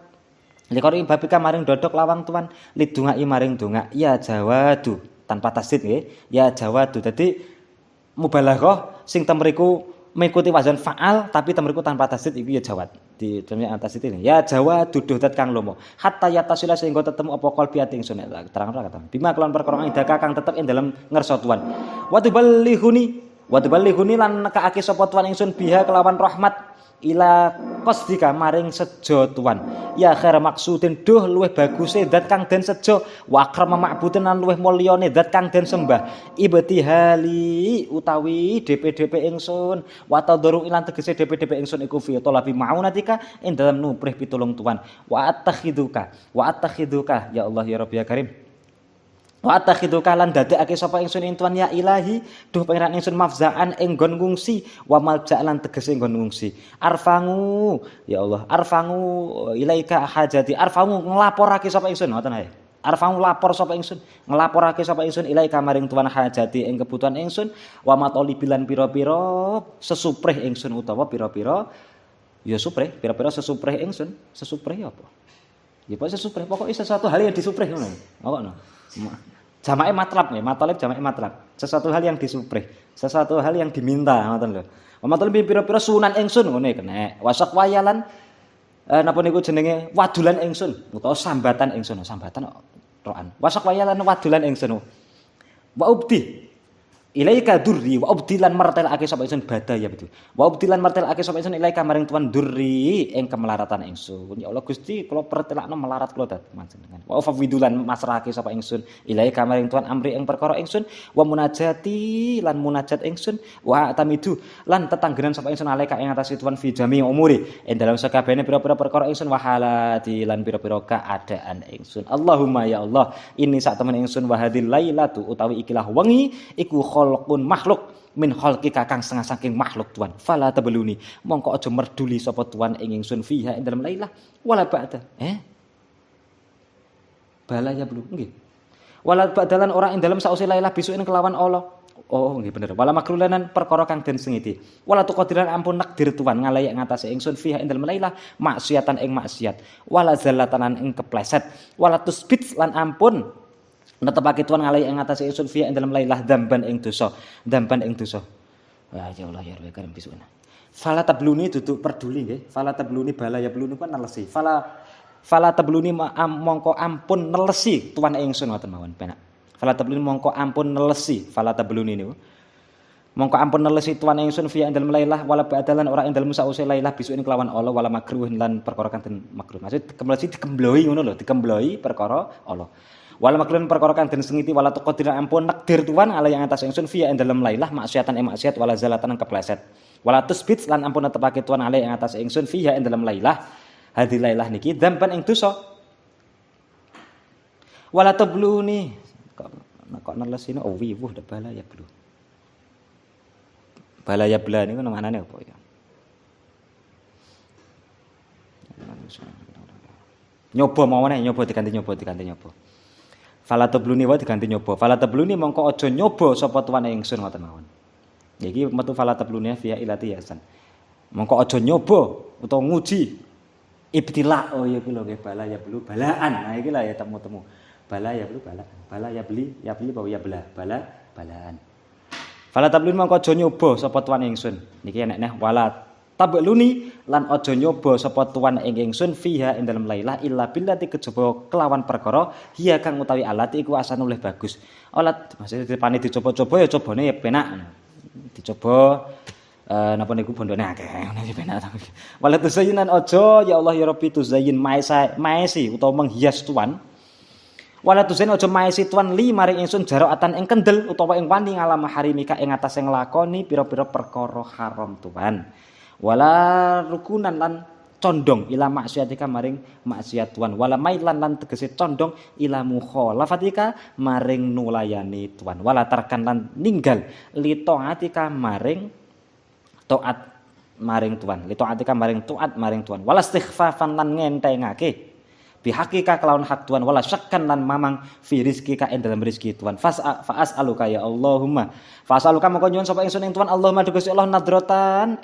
lekor ibabika maring dodok lawang tuan lidungai maring donga ya jawadu tanpa tasdid nggih ya jawadu dadi mubalaghah sing temriku mengikuti wazan fa'al tapi temriku tanpa tasdid iku ya jawad di temne tasdid ini ya jawad dududat kang lomo hatta yatasila sehingga tetemu apa qalbi ati ingsun terang ora kata bima kelon perkara idaka kang tetep ing dalem ngersa tuan wa tuballighuni lan nekaake sapa tuan ingsun biha kelawan rahmat ila qasdika maring sejo tuan ya khair maksudin duh luwih baguse zat kang den sejo wa akrama ma'budin lan luwih mulyane zat kang den sembah ibtihali utawi DP ingsun wa tadru ilan tegese DP ingsun iku fi talabi maunatika ing dalam nuprih pitulung tuan wa attakhiduka ya Allah ya Rabbi ya Karim wa atakhiduka lan dadekake sapa ingsun ing tuan ya ilahi duh pangeran ingsun mafzaan ing nggon ngungsi wa malja lan tegese nggon ngungsi arfangu ya Allah arfangu ilaika hajati arfangu nglaporake sapa ingsun ngoten ae arfangu lapor sapa ingsun nglaporake sapa ingsun ilaika maring tuan hajati ing kebutuhan ingsun wa matolibilan pira-pira sesuprih ingsun utawa pira-pira ya suprih pira-pira sesuprih ingsun sesuprih apa ya pokok sesuprih pokoke sesuatu hal yang disuprih ngono ngono jamae matlab nih, matalib jamae matlab. Sesuatu hal yang disuprih, sesuatu hal yang diminta, ngoten lho. Matalib pira-pira sunan ingsun ngene kena. Wasak wayalan napa niku jenenge wadulan ingsun utawa sambatan ingsun, sambatan roan. Wasak wayalan wadulan ingsun. Wa ubdi ilaika durri wa ubdilan martelake sapa ingsun badaya betul. Wa ubdilan martelake sapa ingsun ilaika maring tuan durri ing kemelaratan ingsun. Ya Allah Gusti kula pertelakno melarat kula dadi panjenengan. Wa fawidulan masrahake sapa ingsun ilaika maring tuan amri ing perkara ingsun wa munajati lan munajat ingsun wa tamidu lan tetanggenan sapa ingsun alaika ing atas tuan fi jami umuri ing dalam sakabehane pira-pira perkara ingsun wa halati lan pira-pira keadaan ingsun. Allahumma ya Allah ini sak temen ingsun wa hadil lailatu utawi ikilah wengi iku khalqun makhluk min khalqika kang setengah saking makhluk tuan fala tabeluni mongko aja merduli sapa tuan ing ingsun fiha ing dalam lailah wala ba'da bala ya belum nggih wala ba'dalan ora ing dalam sause lailah bisuken kelawan Allah oh nggih bener wala makrulanan perkara kang den sengiti wala tuqadiran ampun nakdir tuan ngalayak ngatasé ingsun fiha ing dalam lailah maksiatan ing maksiat wala zallatanan ing kepleset wala tusbit lan ampun netepake tuan ngalai ing atase ingsun fiya ing dalam lailah dzamban ing dosa ya Allah ya Rabbi karim bisuna fala tabluni duduk peduli nggih fala tabluni bala ya bluni kan nelesi fala tabluni mongko ampun nelesi tuan ingsun ngoten mawon penak fala tabluni mongko ampun nelesi fala tabluni niku mongko ampun nelesi tuan ingsun fiya ing dalam lailah wala ba'dalan ora ing dalam sause lailah bisuke kelawan Allah wala makruh lan perkara kang den makruh maksud kemlesi dikembloi ngono lho dikembloi perkara Allah wala maklun perkara kang den sengiti wala tuqadir ampun nakdir tuan ala yang atas ingsun fiya ing dalam lailah maksiatan maksiat wala zalatan kepleset wala tusbit lan ampun netepake tuan ala yang atas ingsun fiya ing dalam lailah hadil lailah niki dzamban ing dosa wala tabluni kok nelesine oh wiwuh bala ya blu bala ya bla niku manane apa ya nyoba mawon nyoba diganti nyoba fala tabluni wa diganti nyoba. Fala tabluni mongko aja nyoba sapa tuane ingsun ngoten mawon. Iki metu fala tabluni fiya ilati yasan. Mongko aja nyoba utawa nguji ibtila. Oh ya kuwi lho nggih bala ya belu balaan. Nah iki lah ya temu-temu. Bala ya belu balaan. Bala ya beli bahwa ya bela. Balaan. Fala tabluni mongko aja nyoba sapa tuane ingsun. Niki enek neh wala tabluni lan aja nyoba sapa tuan ing ingsun fiha ing dalem lailah illa billati kejaba kelawan perkara hiya kang utawi alat iku asan oleh bagus. Alat maksudnya dipane dicoba-coba ya cobane ya penak. Dicoba napa niku bondone akeh ngene penak. Wala tuzayyinan aja ya Allah ya Rabbi tuzayyin maesi utawa menghias tuan. Wala tuzayyin aja maesi tuan li maring ingsun jaraatan ing kendel utawa ing wani ngalam harimika ing atase nglakoni pira-pira perkara haram tuan. Wala rukunan lan condong ila maksiatika maring maksiat tuan wala mailan lan tegese condong ila mukhalafatika maring nulayani tuan wala tarkan lan ninggal li taatika maring taat maring tuan li taatika maring taat maring tuan wala istighfafan lan ngentengake bihaqika kelawan hak tuan wala syakkan lan mamang fi rizqika ing dalam rezeki tuan fa'as'aluka ya Allahumma fa'as'aluka mongko nyuwun sapa ingsun ing tuan Allahumma Gusti Allah nadratan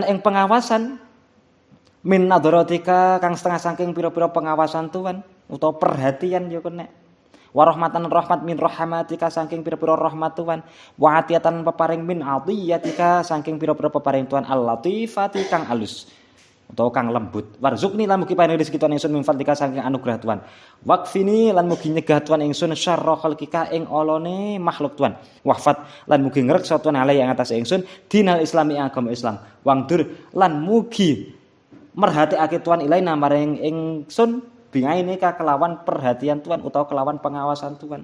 ing pengawasan min nadratika kang setengah saking pira-pira pengawasan tuan utawa perhatian ya kene wa rahmatan rahmat min rahmatika saking pira-pira rahmat tuan wa atiatan peparing min atiyatika saking pira-pira peparing tuan al latifati kang alus utawa kang lembut. Warzuqni lan mugi paring rezeki tuan ingsun min fadlika saking anugerah Tuhan. Waqfini lan mugi nyegah tuan ingsun syarra khalqika ing olone makhluk Tuhan. Wahfat lan mugi ngreksa tuan alai ing atas ingsun dinal islami agama Islam. Wangdur lan mugi merhatiake tuan ilaina maring ingsun bingaine kelawan perhatian Tuhan utawa kelawan pengawasan Tuhan.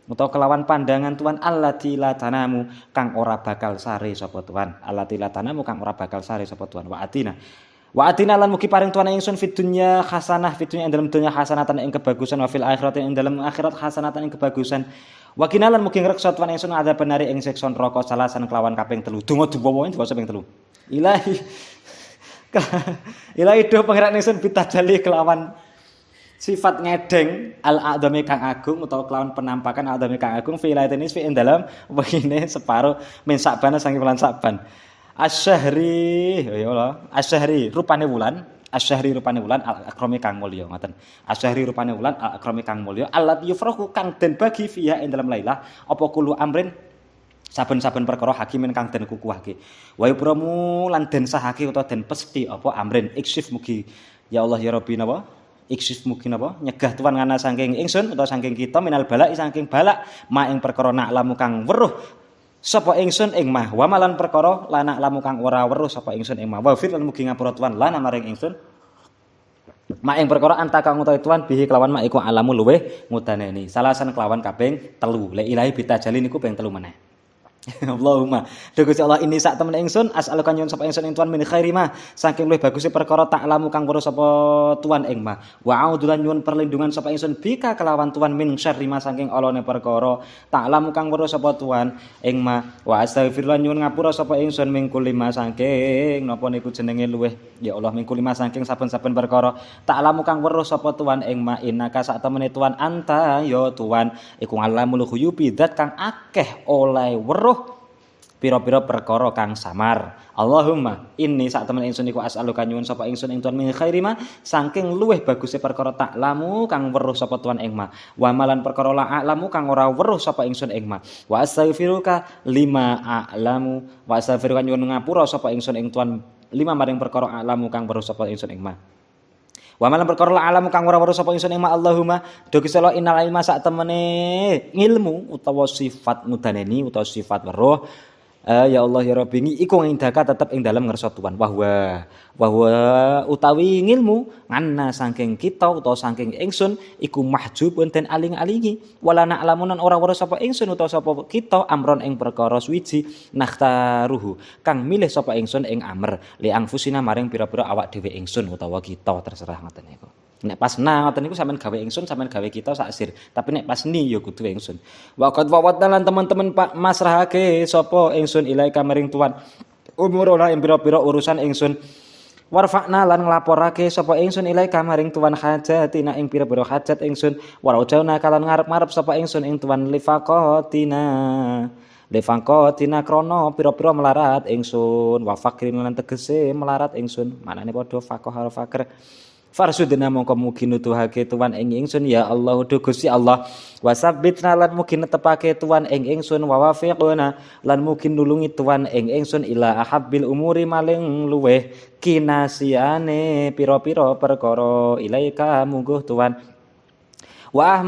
Utawa kelawan pandangan Tuhan allati la tanamu kang ora bakal sare sapa Tuhan. Allati la tanamu kang ora bakal sare sapa Tuhan. Wa atina lan mugi paring tuan ingsun fid dunya hasanah fid dunya ing dalem dunya hasanatan ing kebagusan wa fil akhirat ing dalem akhirat hasanatan ing kebagusan wa kinalan mugi ngreksa tuan ingsun ada benari ing siksa neraka salasan kelawan kaping 3 donga duwawa diwaca ping 3 ilahi do pangeran ingsun bitajali kelawan sifat ngedeng al-a'dami kang agung utawa kelawan penampakan al-a'dami kang agung fi laitin isfi ing dalem wegine separo min Sa'ban saking bulan Sa'ban. Asyhari ya Allah, asyhari rupane wulan, asyhari rupane wulan al-akrami kang mulya ngoten. Asyhari rupane wulan al-akrami kang mulya allat yufrahu kang den bagi fiha ing dalem lailah apa kulo amrin saben-saben perkara hakimin kang den kukuhake. Wa yupramu lan den sahake utawa den pesti apa amrin iksif mugi ya Allah ya Rabbi napa? Iksif mugi napa? Nyegah tuan ngana saking ingsun utawa saking kita minal balak saking balak ma ing perkara naklamu kang weruh sapa ingsun ing mah wa malan perkara lanak lamu kang ora weruh sapa ingsun ing mah wa fir lan mugi ngapura tuan lan maring ingsun mak ing perkara anta kang utawi tuan bihi kelawan mak iku alamu luweh ngudaneni salasan kelawan kaping 3 la ilahi bitajali niku ping 3 meneh. Allahumma Gusti Allah ini sak temen ingsun as'aluka nyuwun sapa ingsun ing tuan min khairi ma saking luwih baguse perkara taklamu kang weruh sapa tuan ing ma wa a'udzulan nyuwun perlindungan sapa ingsun bika kelawan tuan min syarri ma saking olone perkara taklamu kang weruh sapa tuan ing ma wa astaghfirullah nyuwun ngapura sapa ingsun min kulli ma saking napa niku jenenge luwih ya Allah min kulli ma saking saben-saben perkara taklamu kang weruh sapa tuan ing ma innaka sak temene tuan anta ya tuan iku alamul ghuyubi zat kang akeh oleh weruh pira-pira perkara kang samar. Allahumma inni sak temen ingsun iku as'aluka nyuwun sapa ingsun ing tuan min khairi ma saking luweh baguse perkara taklamu kang weruh sapa tuan ing ma wa malan perkara la a'lamu kang ora weruh sapa ingsun ing ma wa astaghfiruka lima a'lamu wa astaghfiruka nyuwun ngapura sapa ingsun ing tuan lima maring perkara a'lamu kang weruh sapa ingsun ing ma wa malan perkara la a'lamu kang ora weruh sapa ingsun ing ma Allahumma do Gusti Allah innal ilma sak temene ilmu utawa sifat mudaneni utawa sifat weruh ya Allah ya Rabbi iku ngindaka tetep ing dalem ngersa Tuhan wahwa utawi ngilmu nganna saking kita utawa saking ingsun iku mahjubun den aling-alingi wala na'lamunan ora weruh sapa ingsun utawa sapa kita amron ing perkara suwiji nakhtaruhu kang milih sapa ingsun ing amr li angfusina maring pira-pira awak dhewe ingsun utawa kita terserah ngoten niku. Nek pas ngoten niku sampean gawe ingsun sampean gawe kita saksir. Tapi nek pas ni ya kudu ingsun. Wa qad wawadalan teman-teman Pak masrahake sapa ingsun ilaika maring Tuhan. Umuruna ing pira-pira urusan ingsun. Warfa'na lan nglaporake sapa ingsun ilaika maring Tuhan hajatina ing pira-pira hajat ingsun. Warajauna kalan ngarep-ngarep sapa ingsun ing Tuhan lifaqatina krana pira-pira melarat ingsun. Wa fakrin lan tegese melarat ingsun. Manane padha faqah al fakir. Farsudna mongko mugi nuduhake tuan ing ingsun ya Allah do Gusti Allah wasabbitna lan mugi netepake tuan ing ingsun wa wafiqna lan mugi nulungi tuan ing ingsun ila ahabbil umuri maling luweh kinasiane pira-pira perkara ilaika mungguh tuan wa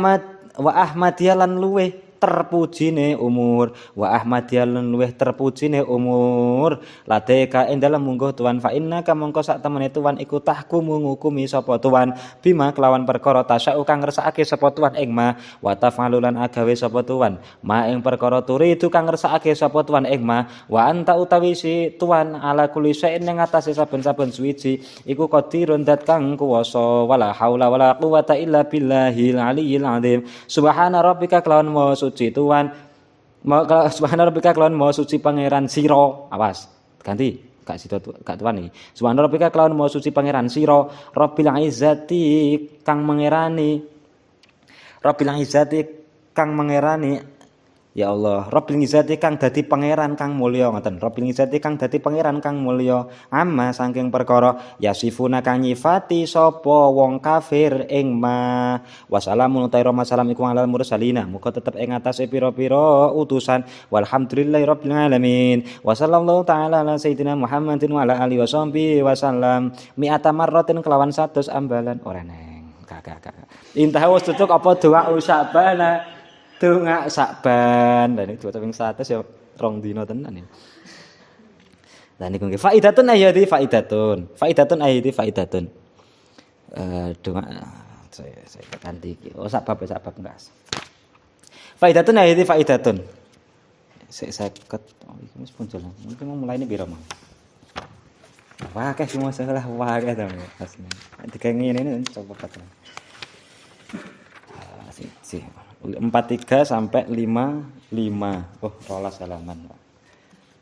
ahmadiyah lan luweh terpujine umur wa ahmadiyah lan luweh terpujine umur ladeka ing dalem mungguh tuan fa innaka mongko sak temene tuan iku tahkumu ngukumi sapa tuan bima kelawan perkara tasyau kang ngersakake sapa tuan ing ma wa tafalulan agawe sapa tuan ma ing perkara turi itu kang ngersakake sapa tuan ing ma wa anta utawi si tuan ala kulli syai'in ing atase saben-saben suwiji iku qadirun dat kang kuwasa wala haula wala quwata illa billahil aliyyil azim subhana rabbika kelawan suci Tuhan subhana rabbika kelawan maha suci pangeran sira awas ganti gak sida gak tuan iki subhana rabbika kelawan maha suci pangeran sira rabbil izzati kang mengerani Ya Allah, Rabbil Izzati kang dadi pangeran kang mulya ngoten. Rabbil Izzati kang dadi pangeran kang mulya, amma saking perkara yasifuna kang nyifati sapa wong kafir ing ma. Wassalamun utaira salam iku alal mursalina. Muga tetep ing atase pira-pira utusan. Walhamdulillahi rabbil alamin. Wa sallallahu taala ala sayyidina Muhammadin wa ala alihi washambihi wasallam. Mi'ata marratin kelawan 100 ambalan ora neng. Kakak. Intah wis tutuk apa doa usabana. Donga Sakban, dan itu ping 100 ya rong dina tenan ya. Lah niku nggih faidatun ayati faidatun. Faidatun ayati faidatun. Donga saya ganti iki. Oh sak bab enggak. Faidatun ayati faidatun. Saya ket wis muncul. Mungkin mau mulai ini piro mah. Wah, kayak semua salah wah kayak to. Dikai ngene coba kata. Si 43 sampai 55. Oh, rolas halaman.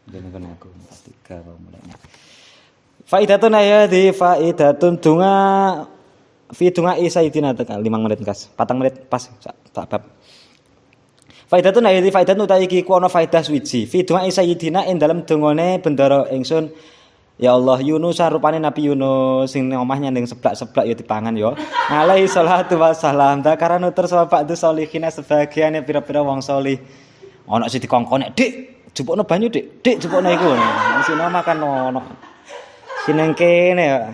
Jenengan aku 43 kok mulainya. Faidatun ayati faidatun dunga fi dunga sayyidina 5 menit kas. 4 menit pas sak bab. Faidatun ayati faidatun utawi iki ku ana faidah suwiji. Fi dunga sayyidina ing dalem dongane bendara ingsun. Ya Allah, Yunus rupane Nabi Yunus sing omahnya ning seblak-seblak ya dipangan ya. Alaihi salatu wassalam. Ta karena nutur sapa ba'du sholihin sebagiane pira-pira wong salih. Ana sing dikongkon, "Dik, jupukno banyu, Dik. Dik, jupukno iku." Sing makan ono. Sineng kene ya.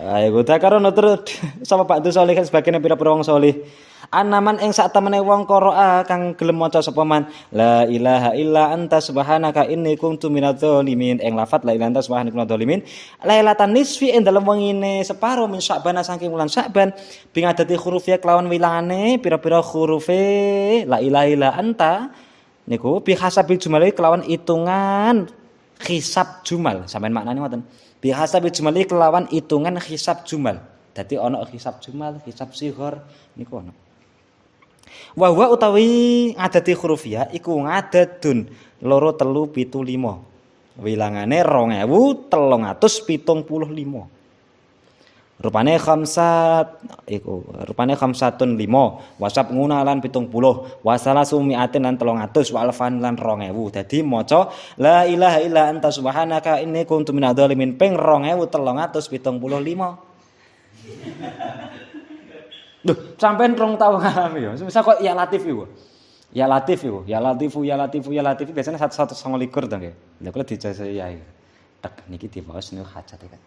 Ayo ta karena nutur sapa ba'du sholihin sebagiane pira-pira wong salih. Anaman ing sak temene wong qira'a kang gelem maca sapa man la ilaha illa anta subhanaka inni kuntu minadz zalimin ing lafat la ilaha anta subhanaka kuntu minadz zalimin lailatan nisfi ing dalem wengine separo min Sya'ban saking wulan Sya'ban bing adati huruf ya kelawan wilangane pira-pira hurufe la ilaha illa anta niku bi hasabil jumlah kelawan hitungan hisab jumal sampean maknane ngoten bi hasabil jumlah kelawan hitungan hisab jumal dadi ana hisab jumal hisab sighar niku ana. Wa huwa utawi ngadati huruf ya iku ngadadun 2 3 7 5. Wilangane 2375. Rupane khamsatun 5, wasab ngunalan 70, wasalasu mi'atin lan 300, wa alfan lan 2000. Dadi maca la ilaha illa anta subhanaka inni kuntu minadz zalimin ping 2375. Duh, sampean rong tau ngalami ya. Misal kok ya Latif iku. Ya Latif biasanya 129 to nggih. Lha kula dijasa yai. Tek niki diwaos niku hajat kan.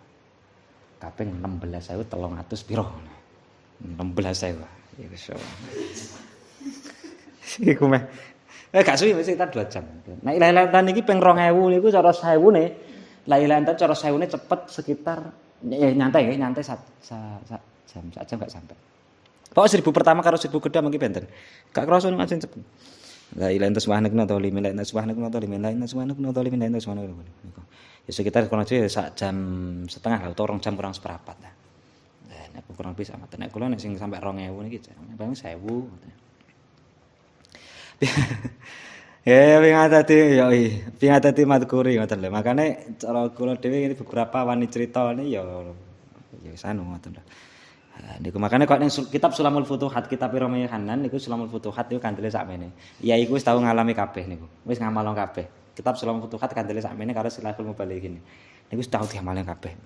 Kaping 16.300 piro? 16.000. Ya wis. Iku meh. Gak suwi wis sekitar 2 jam. Nah ilaha niki ping 2000 niku cara 1000 ne. La ilaha cara 1000 ne cepet sekitar nyantai sak jam gak sampai. Pokok 1000 pertama karo 1000 kedua mungkin benten. Gak krasa ngajen cepet. La ilaha illallah subhanaka wa limin la ilaha subhanaka wa limin la ilaha subhanaka wa limin la ilaha subhanaka wa limin. Ya sekitar kurang lebih sak jam setengah atau 2 jam kurang seperempat lah. Nek kurang lebih sama. Nek kula nek sing sampai 2000 niki paling 1000. Ya ping adati madkuri ngoten lho. Makane cara kula dhewe beberapa wani crita ni ya sanu ngoten lho. Niku makane kok ning kitab Sulamul Futuhat kitab Romi Hanan niku Sulamul Futuhat niku kandele sakmene. Iya iku wis tau ngalami kabeh niku. Wis ngamalno kabeh. Kitab Sulamul Futuhat kandele sakmene karo Silahul Mubalighin. Niku wis tau diamalno kabeh.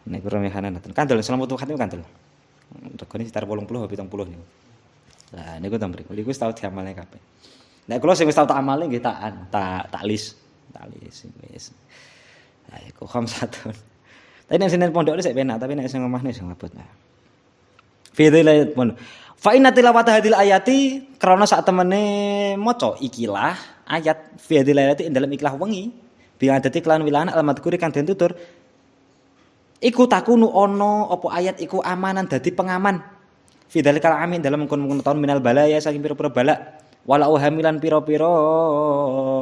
Niku Romi Hanan kandel Sulamul Futuhat niku kandel. Regane sekitar 80 70 niku. Lah niku ta mriku. Niku wis tau diamalno kabeh. Nek kula sing wis tau tak amale nggih tak list wis. Lah iku khamsatun. Tapi nek senen pondok sik penak, tapi nek sing omahne sing abot. Fidilai pun. Fa inna tilawata hadil ayati krana sak temene maca ikilah ayat fidilai dalam ikilah wengi bi adati kelan wilangan al-madhkuri kang den tutur. Iku takunu ana apa ayat iku amanan dadi pengaman. Fidalikal amin dalam mengkon tahun minal balaya saking pira-pira bala. Wala hamilan pira-pira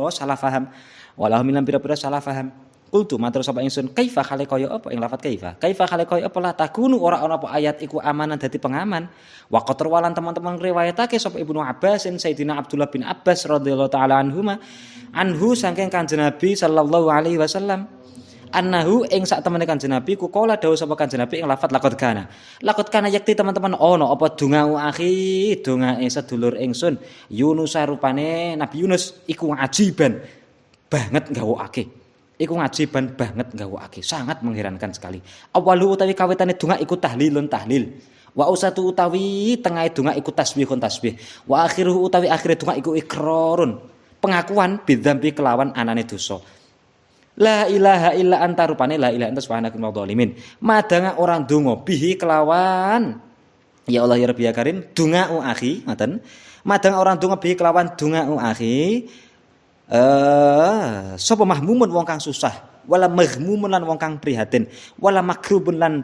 salah paham. Wala hamilan pira-pira salah paham. Kultu matur sapa ingsun kaifa khalaqaya apa ing lafat kaifa khalaqaya apa la takunu ora ana apa ayat iku amanan dadi pengaman wa qatarwalan teman-teman riwayatake sapa Ibnu Abbas Sayyidina Abdullah bin Abbas radhiyallahu taala anhu saking Kanjeng Nabi sallallahu alaihi wasallam annahu ing sak temene Kanjeng Nabi ku kala dawuh sapa Kanjeng Nabi ing lafat laqad kana. Laqad kana yakti teman-teman ono apa donga akhi, dongae sedulur ingsun Yunus rupane Nabi Yunus iku ajiban banget gawokake. Iku ngajiban banget gawokake, sangat mengherankan sekali. Awalu utawi kawitane donga iku tahlilun tahlil. Wa usatu utawi tengahe donga iku tasbihun tasbih. Wa akhiruhu utawi akhire donga iku iqrarun. Pengakuan bidzambi kelawan anane dosa. La ilaha illa anta rupane la ilaha anta subhanaka wa dzalimin. Madanga orang donga bihi kelawan ya Allah ya Rabbi ya Karim donga akhi ngoten. Madang orang donga bihi kelawan donga akhi sapa mahmumun wong kang susah wala maghmumun lan wong kang prihatin wala makrubun lan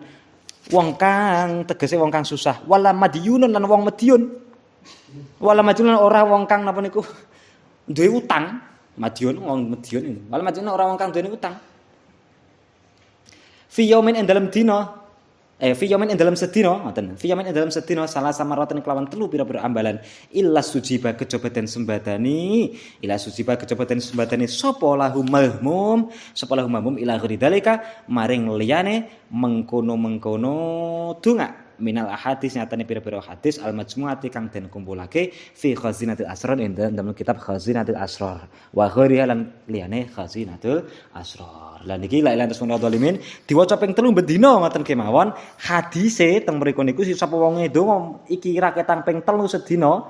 wong kang tegese wong kang susah wala madyunun lan wong medyun wala madyunun ora wong kang napa niku duwe utang madyun wong medyun ini wala madyunun ora wong kang duwe utang fi yaumin ing dalem dina fi yaumin ing dalam sedina ngoten fi yaumin ing dalam sedina salah samaraten kelawan telu pira-pira ambalan illa sujiba kejaba den sembadani illa sujiba kejaba den sembadani sapa lahum mahmum ila gharidalika maring liyane mengkono-mengkono donga minal ahadits nyatane pira-pira hadis al majmu'ati kang den kumpulake fi khazinatil asrar ing dalam kitab khazinatil asrar wa ghairiha lan liyane khazinatul asrar. Lah niki la ilaha illallah dzalimin diwaca ping 3 bendina ngoten kemawon hadise teng mriku niku sapa wong ndonga iki ra ketang ping 3 sedina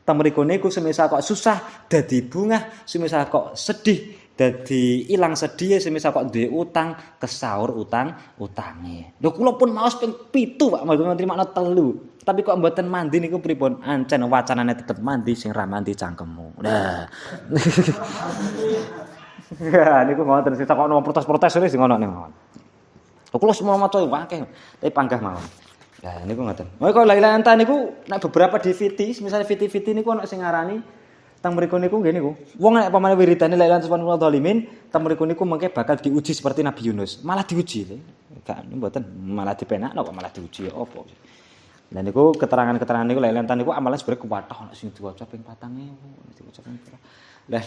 teng mriku niku semisal kok susah dadi bungah semisal kok sedih dadi ilang sedih semisal kok duwe utang kesaur utange. Lho kula pun maos ping 7 Pak mboten makna 3. Tapi kok mboten mandi niku pripun? Ancen wacanane tetep mandi sing ra mandi cangkemmu. Nah. Ya niku ngoten sing kok ono protes-protes sing ono niku. Kula semua maca akeh tapi panggah mawon. Lah niku ngoten. Oh kok la ilaha anta niku nek beberapa DVD, misalnya VT niku ono sing ngarani tang mriku niku nggih niku. Wong nek pamane wiridane la ilaha illallah dzalimin, tang mriku niku mengke bakal diuji seperti Nabi Yunus. Malah diuji. Gak mboten malah dipenakno kok malah diuji apa. Lah niku keterangan-keterangan niku la ilaha illallah niku amalan sebenarnya kuwathah nek sing diwaca ping 4.000, diwaca ping pira. Lah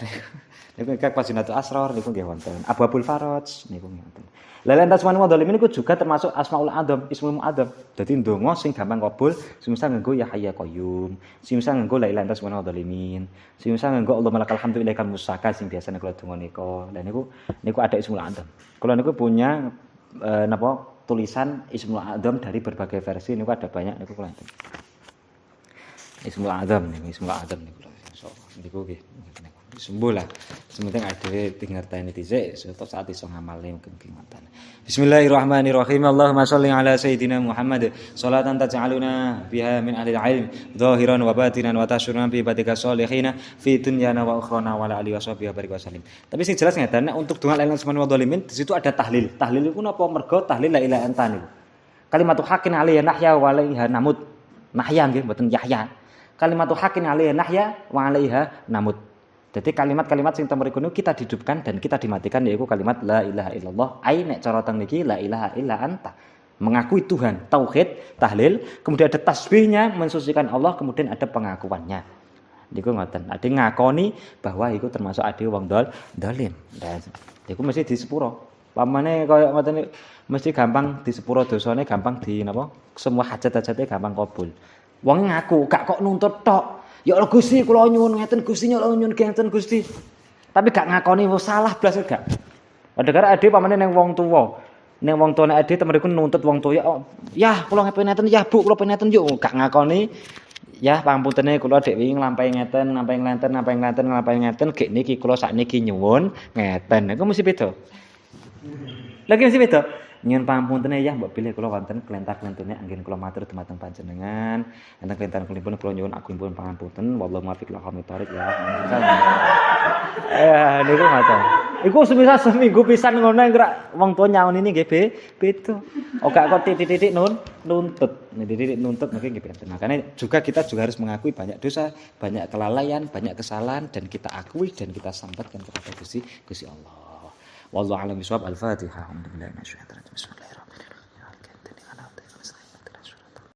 niku kak Khazinatul Asrar niku nggih wonten. Abwaabul Faraj niku wonten. La ilaha illallah subhanahu wa ta'ala niku juga termasuk Asmaul Adzam, Ismul Mu'adzam. Dadi ndonga sing gampang kabul, semisal nganggo ya hayya qayyum, semisal nganggo la ilaha illallah subhanahu wa ta'ala, semisal nganggo Allahumma lakal hamdu ilaikal musaka sing biasane kula donga nika. Lah niku ada Ismul Adzam. Kula niku punya tulisan Ismul Adzam dari berbagai versi niku ada banyak niku kula. Ismul Adzam niku niku nggih. Sembuh lah. Sementing ade ngerteni dhisik suatu saat iso ngamale mungkin ngoten. Bismillahirrahmanirrahim. Allahumma shalli ala sayidina Muhammad sholatan taj'aluna biha min ahli ilm zahiran wa batinan wa tasyuruna bi batika sholihin fi dunyana wa ukhrana wa ala alihi washabihi barik wasallim. Tapi sing jelas ngeten nek untuk donga la ilaha illallah wa dzalimin di situ ada tahlil. Tahlil iku napa mergo tahlil la ilaha anta niku. Kalimatu haqqin alaiha nahya wa alaiha namut. Nahya nggih mboten yahya. Kalimatu haqqin alaiha nahya wa alaiha namut. Jadi kalimat-kalimat sing teng mriku kita hidupkan dan kita dimatikan yaitu kalimat la ilaha illallah. Ai nek cara teng niki la ilaha illa anta. Mengakui Tuhan, tauhid, tahlil, kemudian ada tasbihnya mensucikan Allah, kemudian ada pengakuannya. Niku ngoten. Ade ngakoni bahwa iku termasuk ade wong dolim. Dan iku mesti disepuro. Pamane kaya ngoten mesti gampang disepuro dosane, gampang di napa? Semua hajat-hajate gampang kabul. Wong ngaku gak kok nuntut tok. Ya Allah Gusti kula nyuwun ngeten Gusti nyuwun ngeten Gusti. Tapi gak ngakoni salah blas gak. Padahal ade pamane ning wong tuwa. Ning wong tuwa nek ade temeriku nuntut wong tuwa ya kula ngeten ya Bu kula pengeten yuk gak ngakoni ya pangapunten kula dek wingi nglampahi ngeten gek niki kula sakniki nyuwun ngeten. Iku mesti beda. Lagi mesti beda. Nyuwun pangapunten ya mbok bilih kula wonten kelentar-kelentune anggen kula matur dumateng panjenengan. Enten kelentar-kelentune kula nyuwun agunipun pangapunten wallahu muwaffiq ila aqwamit thoriq ya. Niku ngoten. Iku semisal seminggu pisan ngono engko wong tuwa nyaun ini nggih beda. Gak kok titik-titik nuntut. Titik-titik nuntut mungkin nggih beda. Makanya juga kita juga harus mengakui banyak dosa, banyak kelalaian, banyak kesalahan dan kita akui dan kita sampaikan kepada Gusti Allah. Wallahu a'lam bishawab. Al-Fatihah. Alhamdulillah. Bismillahirrahmanirrahim.